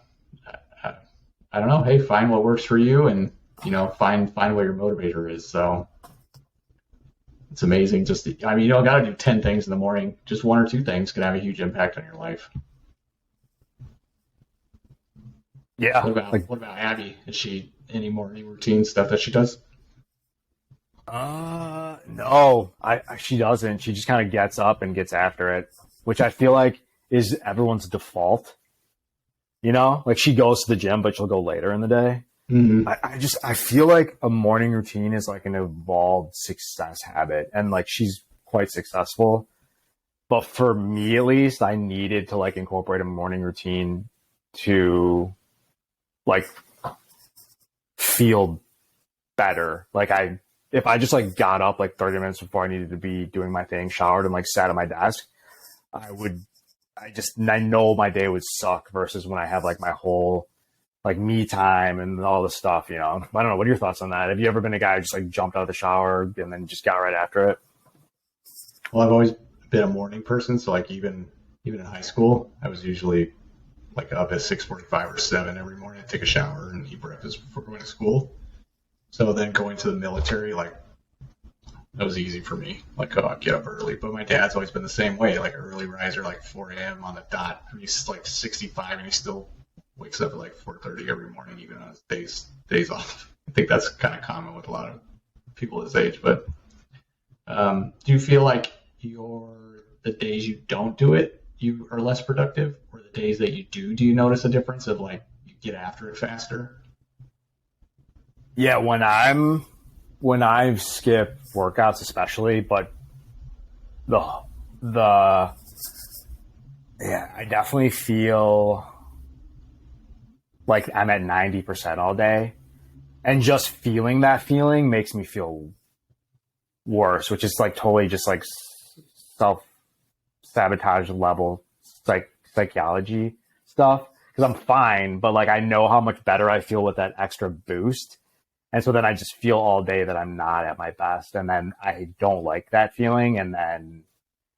I don't know. Hey, find what works for you, and find what your motivator is. So it's amazing. You don't got to do 10 things in the morning. Just one or two things can have a huge impact on your life. Yeah. What about Abby? Is she any morning routine stuff that she does? No, she doesn't. She just kind of gets up and gets after it, which I feel like is everyone's default. Like she goes to the gym, but she'll go later in the day. Mm-hmm. I feel like a morning routine is like an evolved success habit, and like she's quite successful. But for me, at least, I needed to like incorporate a morning routine to like feel better. Like if I just like got up like 30 minutes before I needed to be doing my thing, showered, and like sat at my desk, I know my day would suck versus when I have like my whole like me time and all the stuff, I don't know. What are your thoughts on that? Have you ever been a guy who just like jumped out of the shower and then just got right after it? Well, I've always been a morning person. So like even in high school, I was usually like up at 6:45 or 7 every morning to take a shower and eat breakfast before going to school. So then going to the military, like that was easy for me. Like, I get up early. But my dad's always been the same way, like an early riser, like 4 a.m. on the dot. I mean, he's like 65 and he still wakes up at like 4:30 every morning, even on his days off. I think that's kind of common with a lot of people his age. But do you feel like the days you don't do it, you are less productive? Or the days that you do you notice a difference of like you get after it faster? Yeah, when I've skipped workouts especially, but I definitely feel like I'm at 90% all day, and just feeling that feeling makes me feel worse, which is like totally just like self-sabotage level psychology stuff because I'm fine, but like I know how much better I feel with that extra boost. And so then I just feel all day that I'm not at my best. And then I don't like that feeling. And then,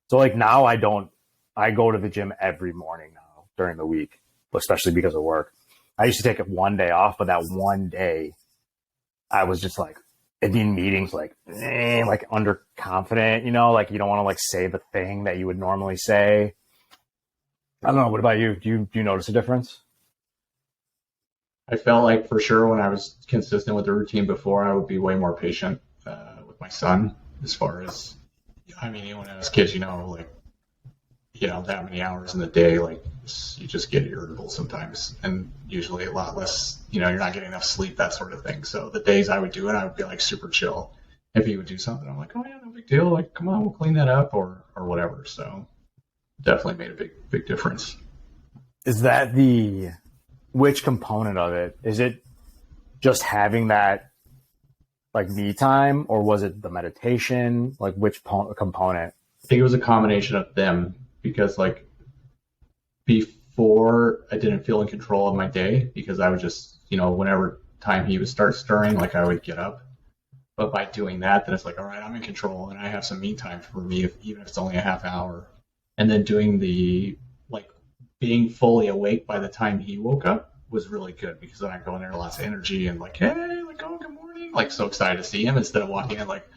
so like now I go to the gym every morning now during the week, especially because of work. I used to take it one day off, but that one day I was just like, it'd be in meetings like underconfident, you know, like you don't want to like say the thing that you would normally say. I don't know. What about you? Do you notice a difference? I felt like for sure when I was consistent with the routine before, I would be way more patient with my son as far as, I mean, even when I was kids, that many hours in the day, like you just get irritable sometimes and usually a lot less, you're not getting enough sleep, that sort of thing. So the days I would do it, I would be like super chill. If he would do something, I'm like, oh yeah, no big deal. Like, come on, we'll clean that up or whatever. So definitely made a big difference. Is that which component of it? Is it just having that like me time, or was it the meditation? Like which component? I think it was a combination of them because like before I didn't feel in control of my day because I would just, whenever time he would start stirring, like I would get up. But by doing that, then it's like, all right, I'm in control and I have some me time for me, even if it's only a half hour. And then doing being fully awake by the time he woke up was really good because then I go in there lots of energy and like, hey, like, oh, good morning. Like so excited to see him instead of walking in like,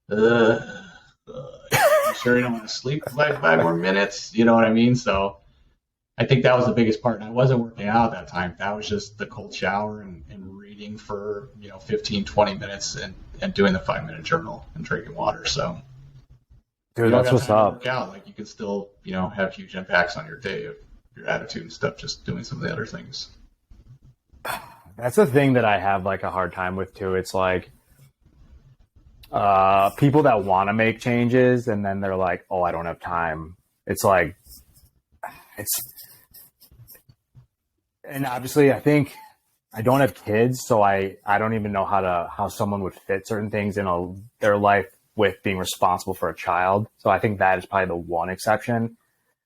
you sure you don't want to sleep for like 5 more minutes? You know what I mean? So I think that was the biggest part. And I wasn't working out at that time. That was just the cold shower and reading for, 15, 20 minutes and doing the 5-minute journal and drinking water. So dude, that's what's up. Work out. Like you can still, have huge impacts on your day of your attitude and stuff, just doing some of the other things. That's the thing that I have like a hard time with too. It's like people that want to make changes and then they're like, oh, I don't have time. It's like, and obviously I think I don't have kids, so I don't even know how someone would fit certain things in their life with being responsible for a child. So I think that is probably the one exception.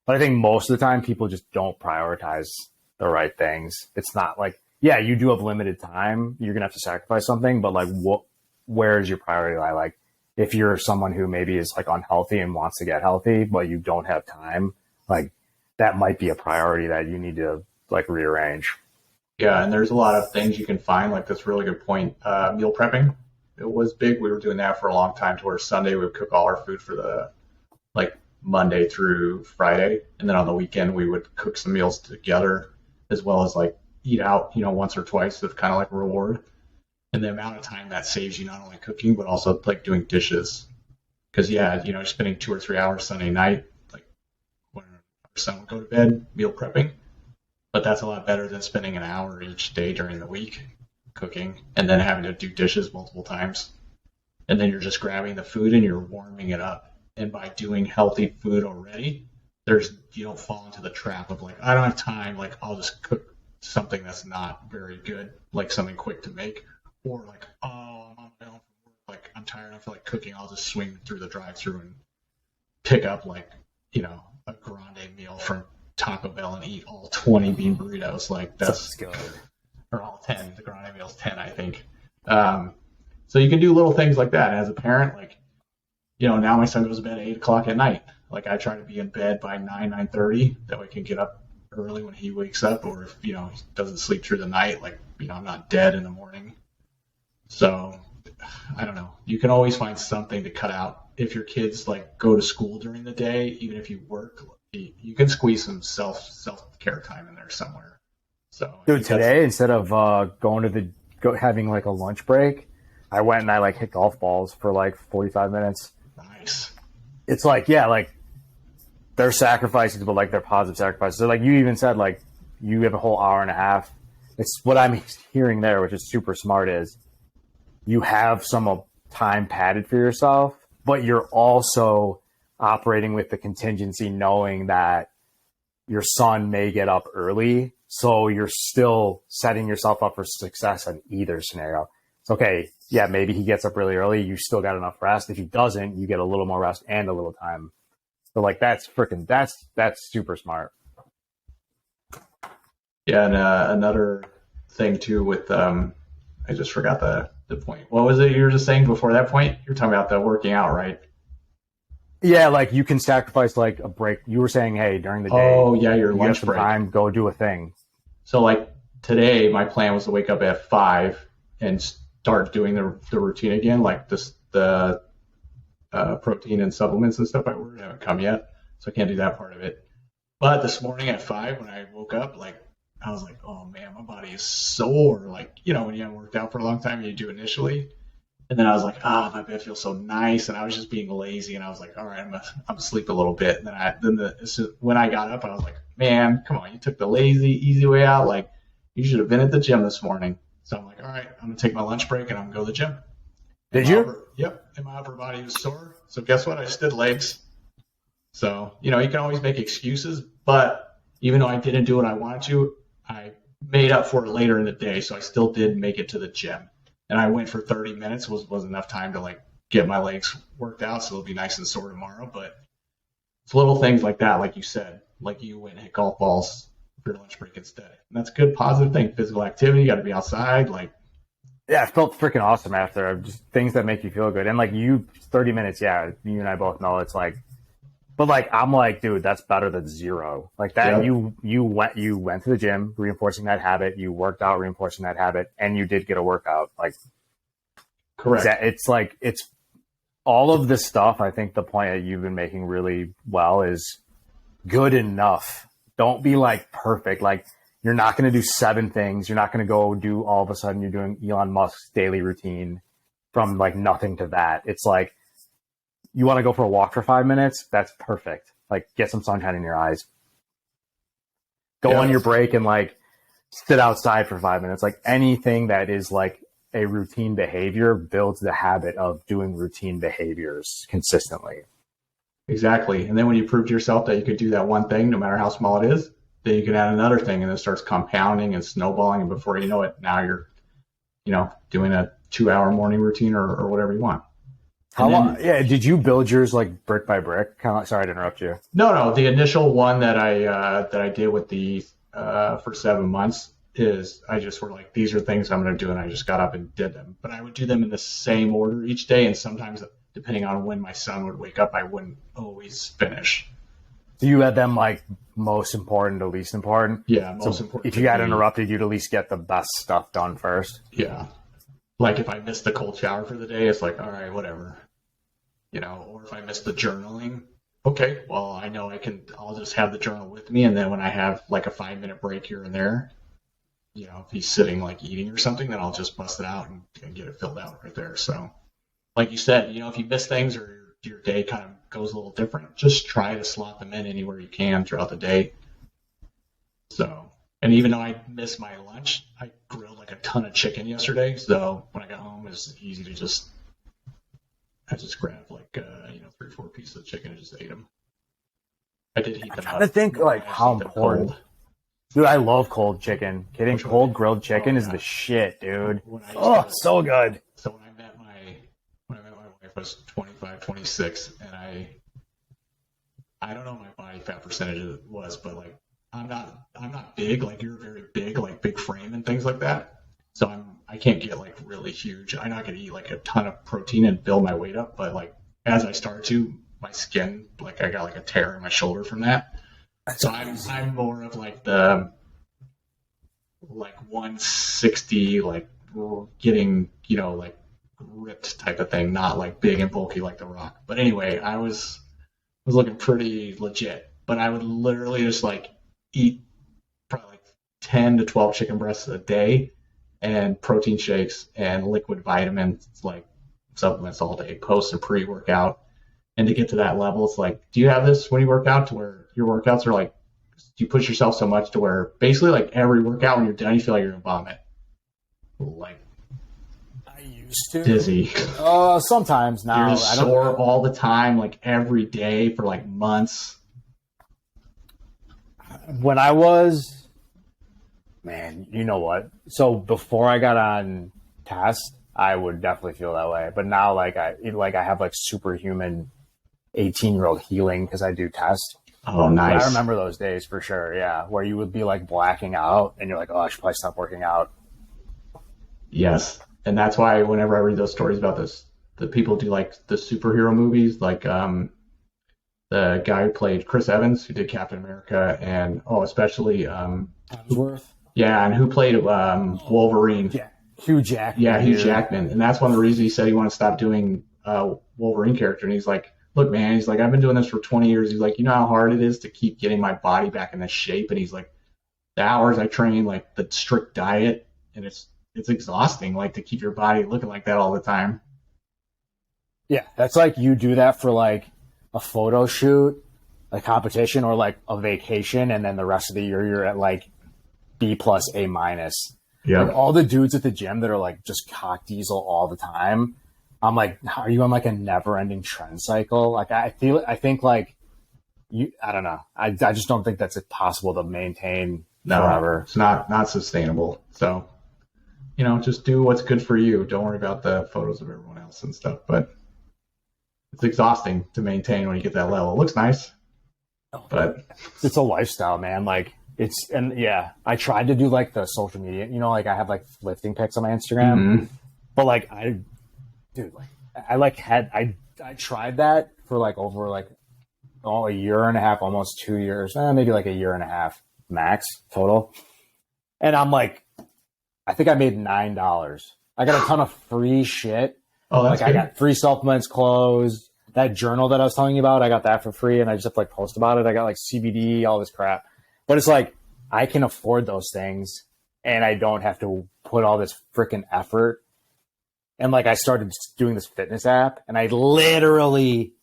But I think most of the time people just don't prioritize the right things. It's not like, yeah, you do have limited time. You're going to have to sacrifice something, but like where is your priority lie? Like if you're someone who maybe is like unhealthy and wants to get healthy, but you don't have time, like that might be a priority that you need to like rearrange. Yeah. And there's a lot of things you can find, like this really good point. Meal prepping. It was big. We were doing that for a long time to where Sunday we would cook all our food for the Monday through Friday. And then on the weekend we would cook some meals together as well as like eat out, once or twice of kind of like a reward. And the amount of time that saves you not only cooking, but also like doing dishes. Cause yeah, you're spending 2 or 3 hours Sunday night, like when our son would go to bed, meal prepping. But that's a lot better than spending an hour each day during the week cooking and then having to do dishes multiple times. And then you're just grabbing the food and you're warming it up. And by doing healthy food already, you don't fall into the trap of like, I don't have time, like I'll just cook something that's not very good, like something quick to make. Or like, oh, I'm on my own from work, like I'm tired, I feel like cooking, I'll just swing through the drive-thru and pick up like, a grande meal from Taco Bell and eat all 20 bean burritos. Like that's good. Or all 10. The grande meal's 10, I think. So you can do little things like that. As a parent, like, now my son goes to bed at 8 o'clock at night. Like I try to be in bed by 9:30. That way I can get up early when he wakes up, or if, he doesn't sleep through the night, like, I'm not dead in the morning. So I don't know. You can always find something to cut out. If your kids like go to school during the day, even if you work, you can squeeze some self-care time in there somewhere. So dude, today instead of having like a lunch break, I went and I like hit golf balls for like 45 minutes. Nice. It's like, yeah, like they're sacrifices, but like they're positive sacrifices. So like you even said, like you have a whole hour and a half. It's what I'm hearing there, which is super smart, is you have some time padded for yourself, but you're also operating with the contingency knowing that your son may get up early. So you're still setting yourself up for success in either scenario. It's okay. Yeah, maybe he gets up really early. You still got enough rest. If he doesn't, you get a little more rest and a little time. So like that's super smart. Yeah, and another thing too with I just forgot the point. What was it you were just saying before that point? You're talking about the working out, right? Yeah, like you can sacrifice like a break. You were saying, hey, during the day, Oh yeah, your you have lunch some break. time, go do a thing. So like today, my plan was to wake up at 5 and start doing the routine again, like the protein and supplements and stuff I ordered haven't come yet, so I can't do that part of it. But this morning at 5, when I woke up, like I was like, oh man, my body is sore. Like when you haven't worked out for a long time, and you do initially, and then I was like, my bed feels so nice, and I was just being lazy, and I was like, all right, I'm gonna sleep a little bit. And when I got up, I was like, man, come on, you took the lazy, easy way out. Like you should have been at the gym this morning. So I'm like, all right, I'm gonna take my lunch break and I'm gonna go to the gym. Did you? Yep, and my upper body was sore. So guess what? I just did legs. So you can always make excuses, but even though I didn't do what I wanted to, I made up for it later in the day. So I still did make it to the gym. And I went for 30 minutes, was enough time to like get my legs worked out, so it'll be nice and sore tomorrow. But it's little things like that, like you said, like you went and hit golf balls for your lunch break instead. And that's a good, positive thing. Physical activity, you got to be outside. Like, Yeah, it felt freaking awesome after. Just things that make you feel good. And like 30 minutes, yeah, you and I both know it's like, but like I'm like, dude, that's better than zero. Like that, Yep. you went to the gym, reinforcing that habit. You worked out, reinforcing that habit, and you did get a workout. Like, correct. it's like it's all of this stuff. I think the point that you've been making really well is good enough. Don't be like perfect. Like you're not going to do 7 things. You're not going to go do all of a sudden you're doing Elon Musk's daily routine from like nothing to that. It's like you want to go for a walk for 5 minutes. That's perfect. Like get some sunshine in your eyes. Go on your break and like sit outside for 5 minutes. Like anything that is like a routine behavior builds the habit of doing routine behaviors consistently. Exactly. And then when you prove to yourself that you could do that one thing, no matter how small it is, then you can add another thing, and it starts compounding and snowballing. And before you know it, now you're, doing a 2-hour morning routine or whatever you want. How long? Yeah. Did you build yours like brick by brick? Sorry to interrupt you. No. The initial one that I did with the for 7 months is I just were like, these are things I'm going to do, and I just got up and did them. But I would do them in the same order each day, and sometimes depending on when my son would wake up, I wouldn't always finish. So you had them like most important to least important? Yeah, most important. If you got interrupted, you'd at least get the best stuff done first. Yeah. Like if I missed the cold shower for the day, it's like, all right, whatever. Or if I missed the journaling, okay, well, I know I'll just have the journal with me. And then when I have like a 5-minute break here and there, if he's sitting like eating or something, then I'll just bust it out and get it filled out right there. So like you said, if you miss things or your day kind of goes a little different, just try to slot them in anywhere you can throughout the day. So, and even though I missed my lunch, I grilled like a ton of chicken yesterday. So when I got home, it was easy to I just grabbed like 3-4 pieces of chicken and just ate them. I did heat them up. I think like how important. Dude, I love cold chicken. Getting cold grilled chicken is the shit, dude. Oh, so good. So when I met my wife, I was 25, 26, and I don't know what my body fat percentage was, but like I'm not big, like you're very big, like big frame and things like that. So I can't get like really huge. I'm not gonna eat like a ton of protein and build my weight up, but like as I start to, my skin, like I got like a tear in my shoulder from that. So I'm more of like the 160, like getting like ripped type of thing, not like big and bulky like The Rock. But anyway, I was looking pretty legit, but I would literally just like eat probably like 10 to 12 chicken breasts a day and protein shakes and liquid vitamins, like supplements all day, post and pre-workout. And to get to that level, it's like, do you have this when you work out to where your workouts are like, do you push yourself so much to where basically like every workout when you're done, you feel like you're going to vomit? Like, I used to. Dizzy. Sometimes now. You're sore all the time, like every day for like months. When I was, man, you know what? So before I got on test, I would definitely feel that way. But now, I have like superhuman 18-year-old healing because I do test. Oh, I nice. remember those days for sure. Yeah, where you would be like blacking out, and you're like, "Oh, I should probably stop working out." Yes, and that's why whenever I read those stories about this, the people do like the superhero movies, like the guy who played Chris Evans, who did Captain America, and especially Hemsworth. yeah, and who played Wolverine. Yeah, Hugh Jackman. Yeah, Hugh dude. Jackman, and that's one of the reasons he said he wanted to stop doing Wolverine character. And he's like, "Look, man, he's like, I've been doing this for 20 years. He's like, you know how hard it is to keep getting my body back in this shape." And he's like, the hours I train, like the strict diet, and it's exhausting, like to keep your body looking like that all the time. Yeah, that's like you do that for like a photo shoot, a competition, or like a vacation, and then the rest of the year you're at like B plus A minus. Yeah. Like all the dudes at the gym that are like just cock diesel all the time. I'm like, are you on like a never ending trend cycle? Like I think like I don't know. I just don't think that's possible to maintain No, forever. it's not sustainable. So, just do what's good for you. Don't worry about the photos of everyone else and stuff. But it's exhausting to maintain when you get that level. It looks nice, but It's a lifestyle, man. Like I tried to do like the social media, like I have like lifting pics on my Instagram, mhm. but like I tried that for like over like a year and a half, almost 2 years, maybe like a year and a half max total. And I'm like, I think I made $9. I got a ton of free shit. Oh, that's Like I good. got free supplements, clothes, that journal that I was telling you about, I got that for free, and I just have to like post about it. I got like CBD, all this crap. But it's like I can afford those things, and I don't have to put all this freaking effort. And like I started doing this fitness app, and I literally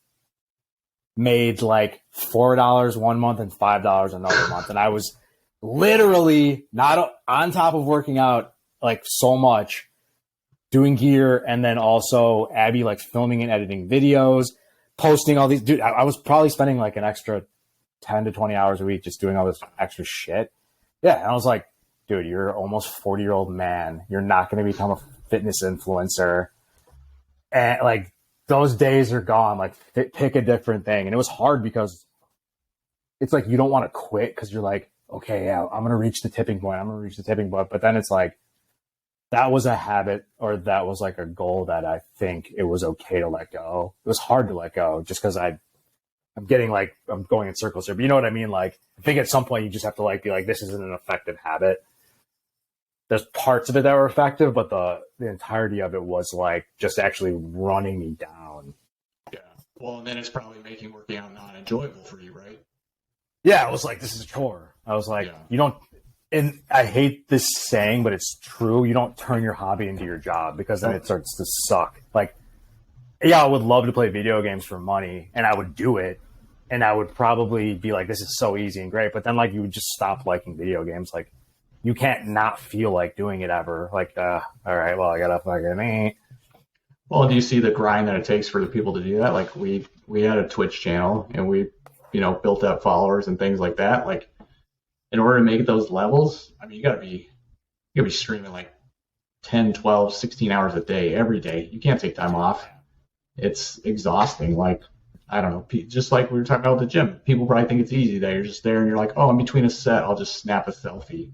made like $4 one month and $5 another month, and I was literally not on top of working out like so much, doing gear, and then also Abby like filming and editing videos, posting all these. Dude, I was probably spending like an extra 10 to 20 hours a week just doing all this extra shit. Yeah, and I was like, dude, you're almost 40-year-old man. You're not going to become a fitness influencer. And like those days are gone. Like pick a different thing. And it was hard because it's like you don't want to quit because you're like, okay, yeah, I'm going to reach the tipping point. I'm going to reach the tipping point. But then it's like, that was a habit, or that was like a goal that I think it was okay to let go. It was hard to let go just because I'm going in circles here, but you know what I mean? Like, I think at some point you just have to like be like, this isn't an effective habit. There's parts of it that were effective, but the entirety of it was like just actually running me down. Yeah. Well, and then it's probably making working out not enjoyable for you, right? Yeah, I was like, this is a chore. I was like, Yeah. you don't, and I hate this saying, but it's true. You don't turn your hobby into your job, because then it starts to suck. Like, yeah, I would love to play video games for money, and I would do it, and I would probably be like, this is so easy and great. But then like you would just stop liking video games. Like you can't not feel like doing it ever. Like, all right, well, I gotta fucking eat. Well, do you see the grind that it takes for the people to do that? Like we had a Twitch channel, and we, built up followers and things like that. Like, in order to make those levels, I mean, you gotta be streaming like 10, 12, 16 hours a day, every day. You can't take time off. It's exhausting. Like, I don't know, just like we were talking about the gym. People probably think it's easy that you're just there and you're like, oh, in between a set, I'll just snap a selfie.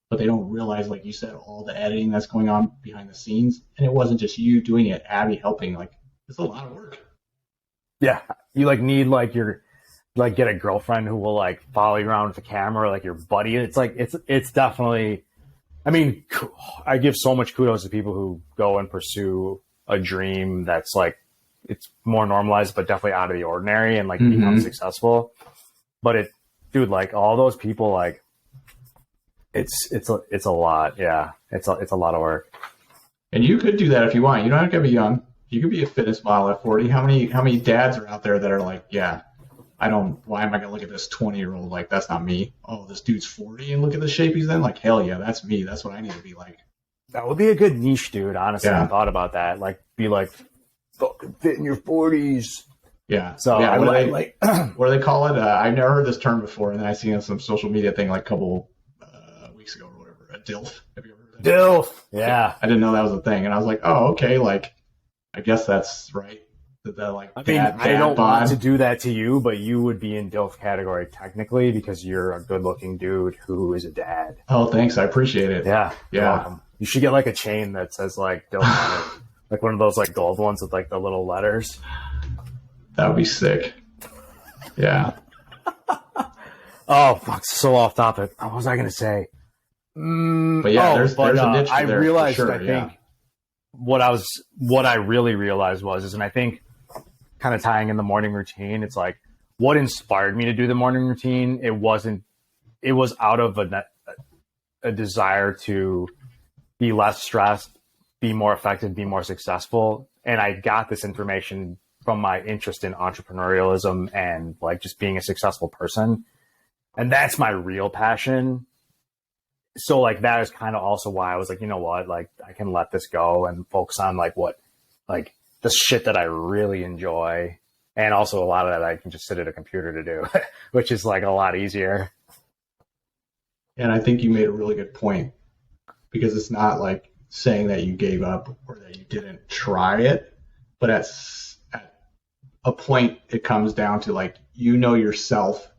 But they don't realize, like you said, all the editing that's going on behind the scenes. And it wasn't just you doing it, Abby helping. Like, it's a lot of work. Yeah, you like need like your like get a girlfriend who will like follow you around with the camera, or like your buddy. It's like it's definitely. I mean, I give so much kudos to people who go and pursue a dream that's like it's more normalized, but definitely out of the ordinary, and like become successful. But dude, like all those people, like it's a lot. Yeah, it's a lot of work. And you could do that if you want. You don't have to be young. You could be a fitness model at 40. How many dads are out there that are like, yeah, why am I going to look at this 20-year-old? Like, that's not me. Oh, this dude's 40 and look at the shape he's in. Like, hell yeah, that's me. That's what I need to be like. That would be a good niche, dude. Honestly, Yeah. I thought about that. Like, be like, fucking fit in your 40s. Yeah. So yeah, I what, would do they, like. what do they call it? I've never heard this term before, and then I seen it on some social media thing like a couple weeks ago or whatever. A DILF. Have you ever heard of that? DILF. Yeah. I didn't know that was a thing, and I was like, oh, okay. Like, I guess that's right. the like I mean, dad I don't want bod. to do that to you, but you would be in DILF category technically because you're a good-looking dude who is a dad. Oh, thanks. I appreciate it. Yeah, you're Yeah. welcome. You should get like a chain that says like DILF on it, like one of those like gold ones with like the little letters. That would be sick. Yeah. Oh, fuck! So off topic. What was I gonna say? But yeah, there's a niche I there realized. for sure. I think what I really realized was, and I think kind of tying in the morning routine, it's like what inspired me to do the morning routine. It was out of a desire to be less stressed, be more effective, be more successful. And I got this information from my interest in entrepreneurialism and like just being a successful person. And that's my real passion. So like that is kind of also why I was like, you know what, like I can let this go and focus on like the shit that I really enjoy. And also a lot of that I can just sit at a computer to do, which is like a lot easier. And I think you made a really good point, because it's not like saying that you gave up or that you didn't try it, but at a point it comes down to like, you know yourself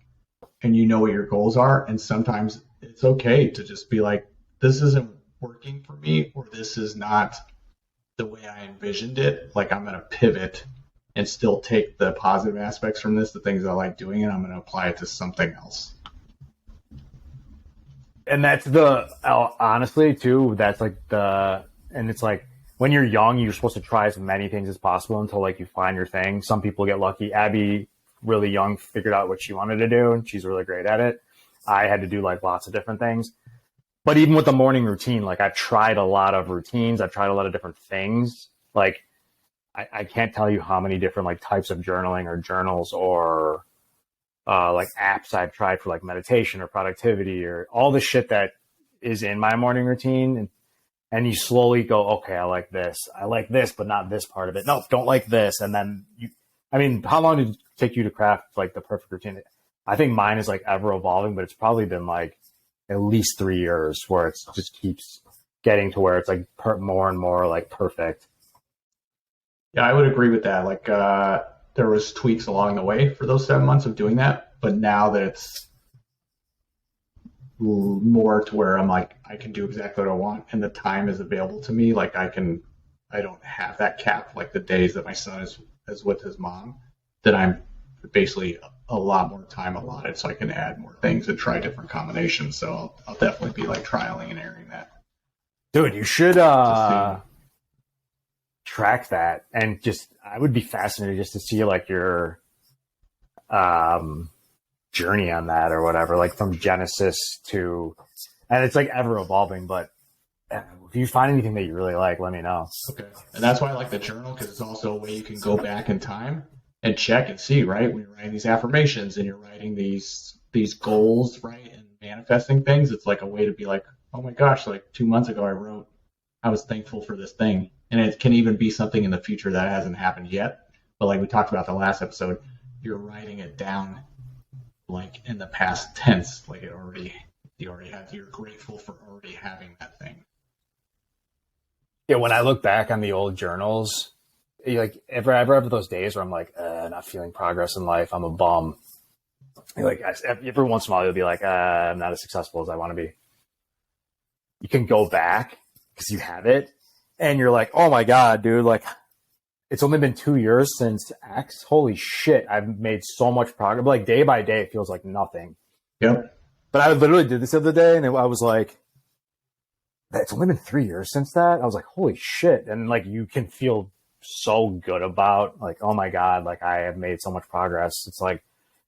and you know what your goals are. And sometimes it's okay to just be like, this isn't working for me, or this is not the way I envisioned it. Like I'm going to pivot and still take the positive aspects from this, the things I like doing, and I'm going to apply it to something else. And that's honestly too, that's like and it's like when you're young, you're supposed to try as many things as possible until like you find your thing. Some people get lucky. Abby, really young, figured out what she wanted to do and she's really great at it. I had to do like lots of different things. But even with the morning routine, like I've tried a lot of routines. I've tried a lot of different things. Like I can't tell you how many different like types of journaling or journals or like apps I've tried for like meditation or productivity or all the shit that is in my morning routine. And you slowly go, okay, I like this, but not this part of it. No, don't like this. And then how long did it take you to craft like the perfect routine? I think mine is like ever evolving, but it's probably been like at least 3 years where it just keeps getting to where it's like more and more like perfect. Yeah, I would agree with that. Like there was tweaks along the way for those 7 months of doing that, but now that it's more to where I'm like, I can do exactly what I want and the time is available to me. Like I don't have that cap, like the days that my son is with his mom, that I'm basically a lot more time allotted so I can add more things and try different combinations. So I'll definitely be like trialing and erroring that. Dude, you should track that, and just I would be fascinated just to see like your journey on that or whatever, like from Genesis to, and it's like ever evolving, but if you find anything that you really like, let me know. Okay. And that's why I like the journal, because it's also a way you can go back in time and check and see, right? When you're writing these affirmations and you're writing these goals, right, and manifesting things, it's like a way to be like, oh my gosh, like 2 months ago I wrote I was thankful for this thing. And it can even be something in the future that hasn't happened yet. But like we talked about the last episode, you're writing it down like in the past tense, like you already have, you're grateful for already having that thing. Yeah, when I look back on the old journals, like ever have those days where I'm like, not feeling progress in life, I'm a bum. Like every once in a while you'll be like, I'm not as successful as I want to be. You can go back because you have it and you're like, oh my God, dude, like it's only been 2 years since X. Holy shit, I've made so much progress. But like day by day, it feels like nothing. Yep. But I literally did this the other day and I was like, it's only been 3 years since that. I was like, holy shit. And like, you can feel so good about like, oh my God, like I have made so much progress. It's like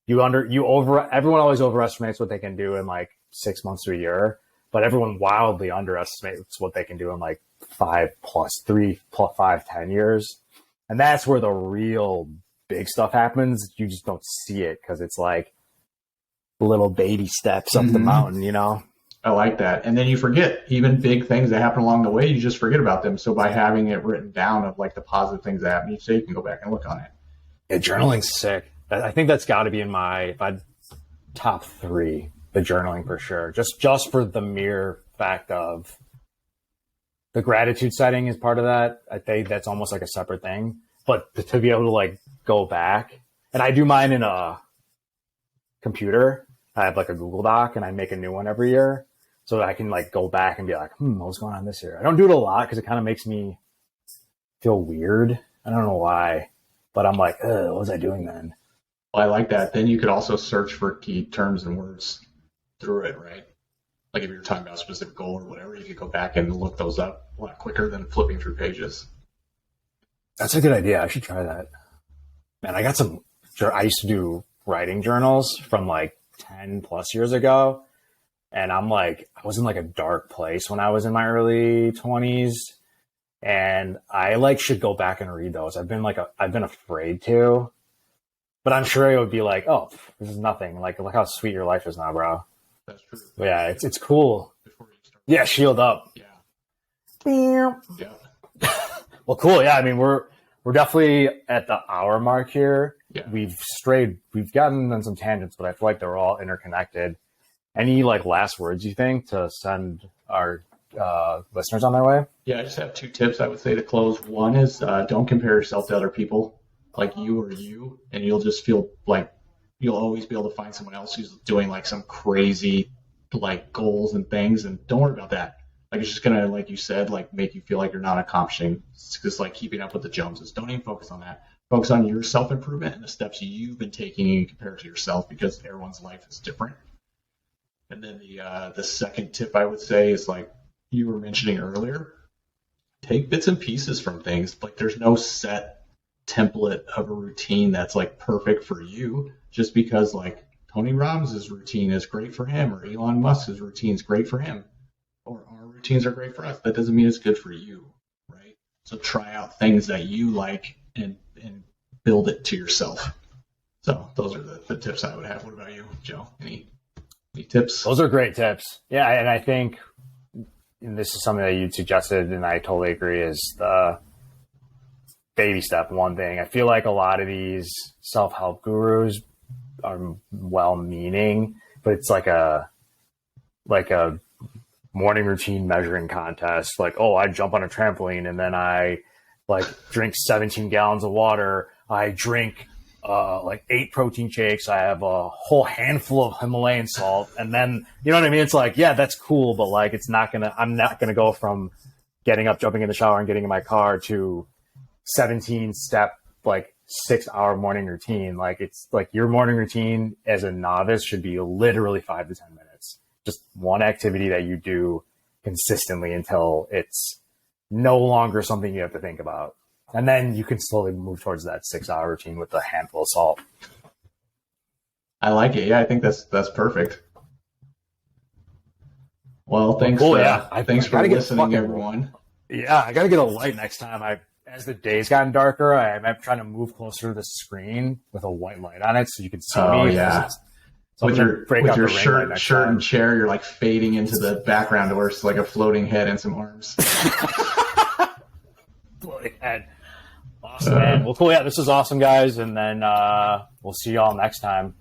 everyone always overestimates what they can do in like 6 months to a year, but everyone wildly underestimates what they can do in like 5 plus 3 plus 5, 10 years. And that's where the real big stuff happens. You just don't see it because it's like little baby steps up the mountain, you know? I like that. And then you forget even big things that happen along the way, you just forget about them. So by having it written down of like the positive things that happen each day, you can go back and look on it. Yeah, journaling's sick. I think that's got to be in my top 3, the journaling for sure. Just for the mere fact of the gratitude setting is part of that. I think that's almost like a separate thing. but to be able to like go back, and I do mine in a computer. I have like a Google Doc, and I make a new one every year, so that I can like go back and be like, what's going on this year? I don't do it a lot because it kind of makes me feel weird. I don't know why, but I'm like, what was I doing then? Well, I like that. Then you could also search for key terms and words through it, right? Like if you're talking about a specific goal or whatever, you could go back and look those up a lot quicker than flipping through pages. That's a good idea. I should try that. Man, I got some. I used to do writing journals from like 10 plus years ago, and I'm like, I was in like a dark place when I was in my early 20s, and I like should go back and read those. I've been afraid to, but I'm sure it would be like, oh, this is nothing. Like, look how sweet your life is now, bro. That's true. But yeah, it's cool. Before you start. Yeah, shield up. Yeah. Well, cool. Yeah, I mean, we're definitely at the hour mark here. Yeah. We've gotten on some tangents, but I feel like they're all interconnected. Any like last words you think to send our listeners on their way? Yeah, I just have 2 tips I would say to close. One is don't compare yourself to other people. Like you are you, and you'll just feel like you'll always be able to find someone else who's doing like some crazy like goals and things, and don't worry about that. Like it's just gonna, like you said, like make you feel like you're not accomplishing. It's just like keeping up with the Joneses. Don't even focus on that. Focus on your self-improvement and the steps you've been taking and compare it to yourself, because everyone's life is different. And then the second tip I would say is, like you were mentioning earlier, take bits and pieces from things. Like there's no set template of a routine that's like perfect for you, just because like Tony Robbins' routine is great for him, or Elon Musk's routine is great for him, or our routines are great for us. That doesn't mean it's good for you, right? So try out things that you like and build it to yourself. So those are the tips I would have. What about you, Joe? Any tips? Those are great tips. Yeah, and I think, and this is something that you suggested, and I totally agree, is the baby step one thing. I feel like a lot of these self-help gurus are well-meaning, but it's like a morning routine measuring contest. Like, oh, I jump on a trampoline and then I like drink 17 gallons of water. I drink like 8 protein shakes. I have a whole handful of Himalayan salt. And then, you know what I mean? It's like, yeah, that's cool, but like, I'm not going to go from getting up, jumping in the shower and getting in my car to 17 step, like 6-hour morning routine. Like it's like your morning routine as a novice should be literally 5 to 10 minutes. Just one activity that you do consistently until it's no longer something you have to think about. And then you can slowly move towards that 6-hour routine with a handful of salt. I like it. Yeah, I think that's perfect. Well, thanks. Cool, Thanks for listening, everyone. Yeah, I got to get a light next time. As the day's gotten darker, I'm trying to move closer to the screen with a white light on it so you can see me. Oh, yeah. With your shirt and chair, you're like fading into the background where it's like a floating head and some arms. Floating head. Awesome, man. Well, cool. Yeah, this is awesome, guys. And then we'll see y'all next time.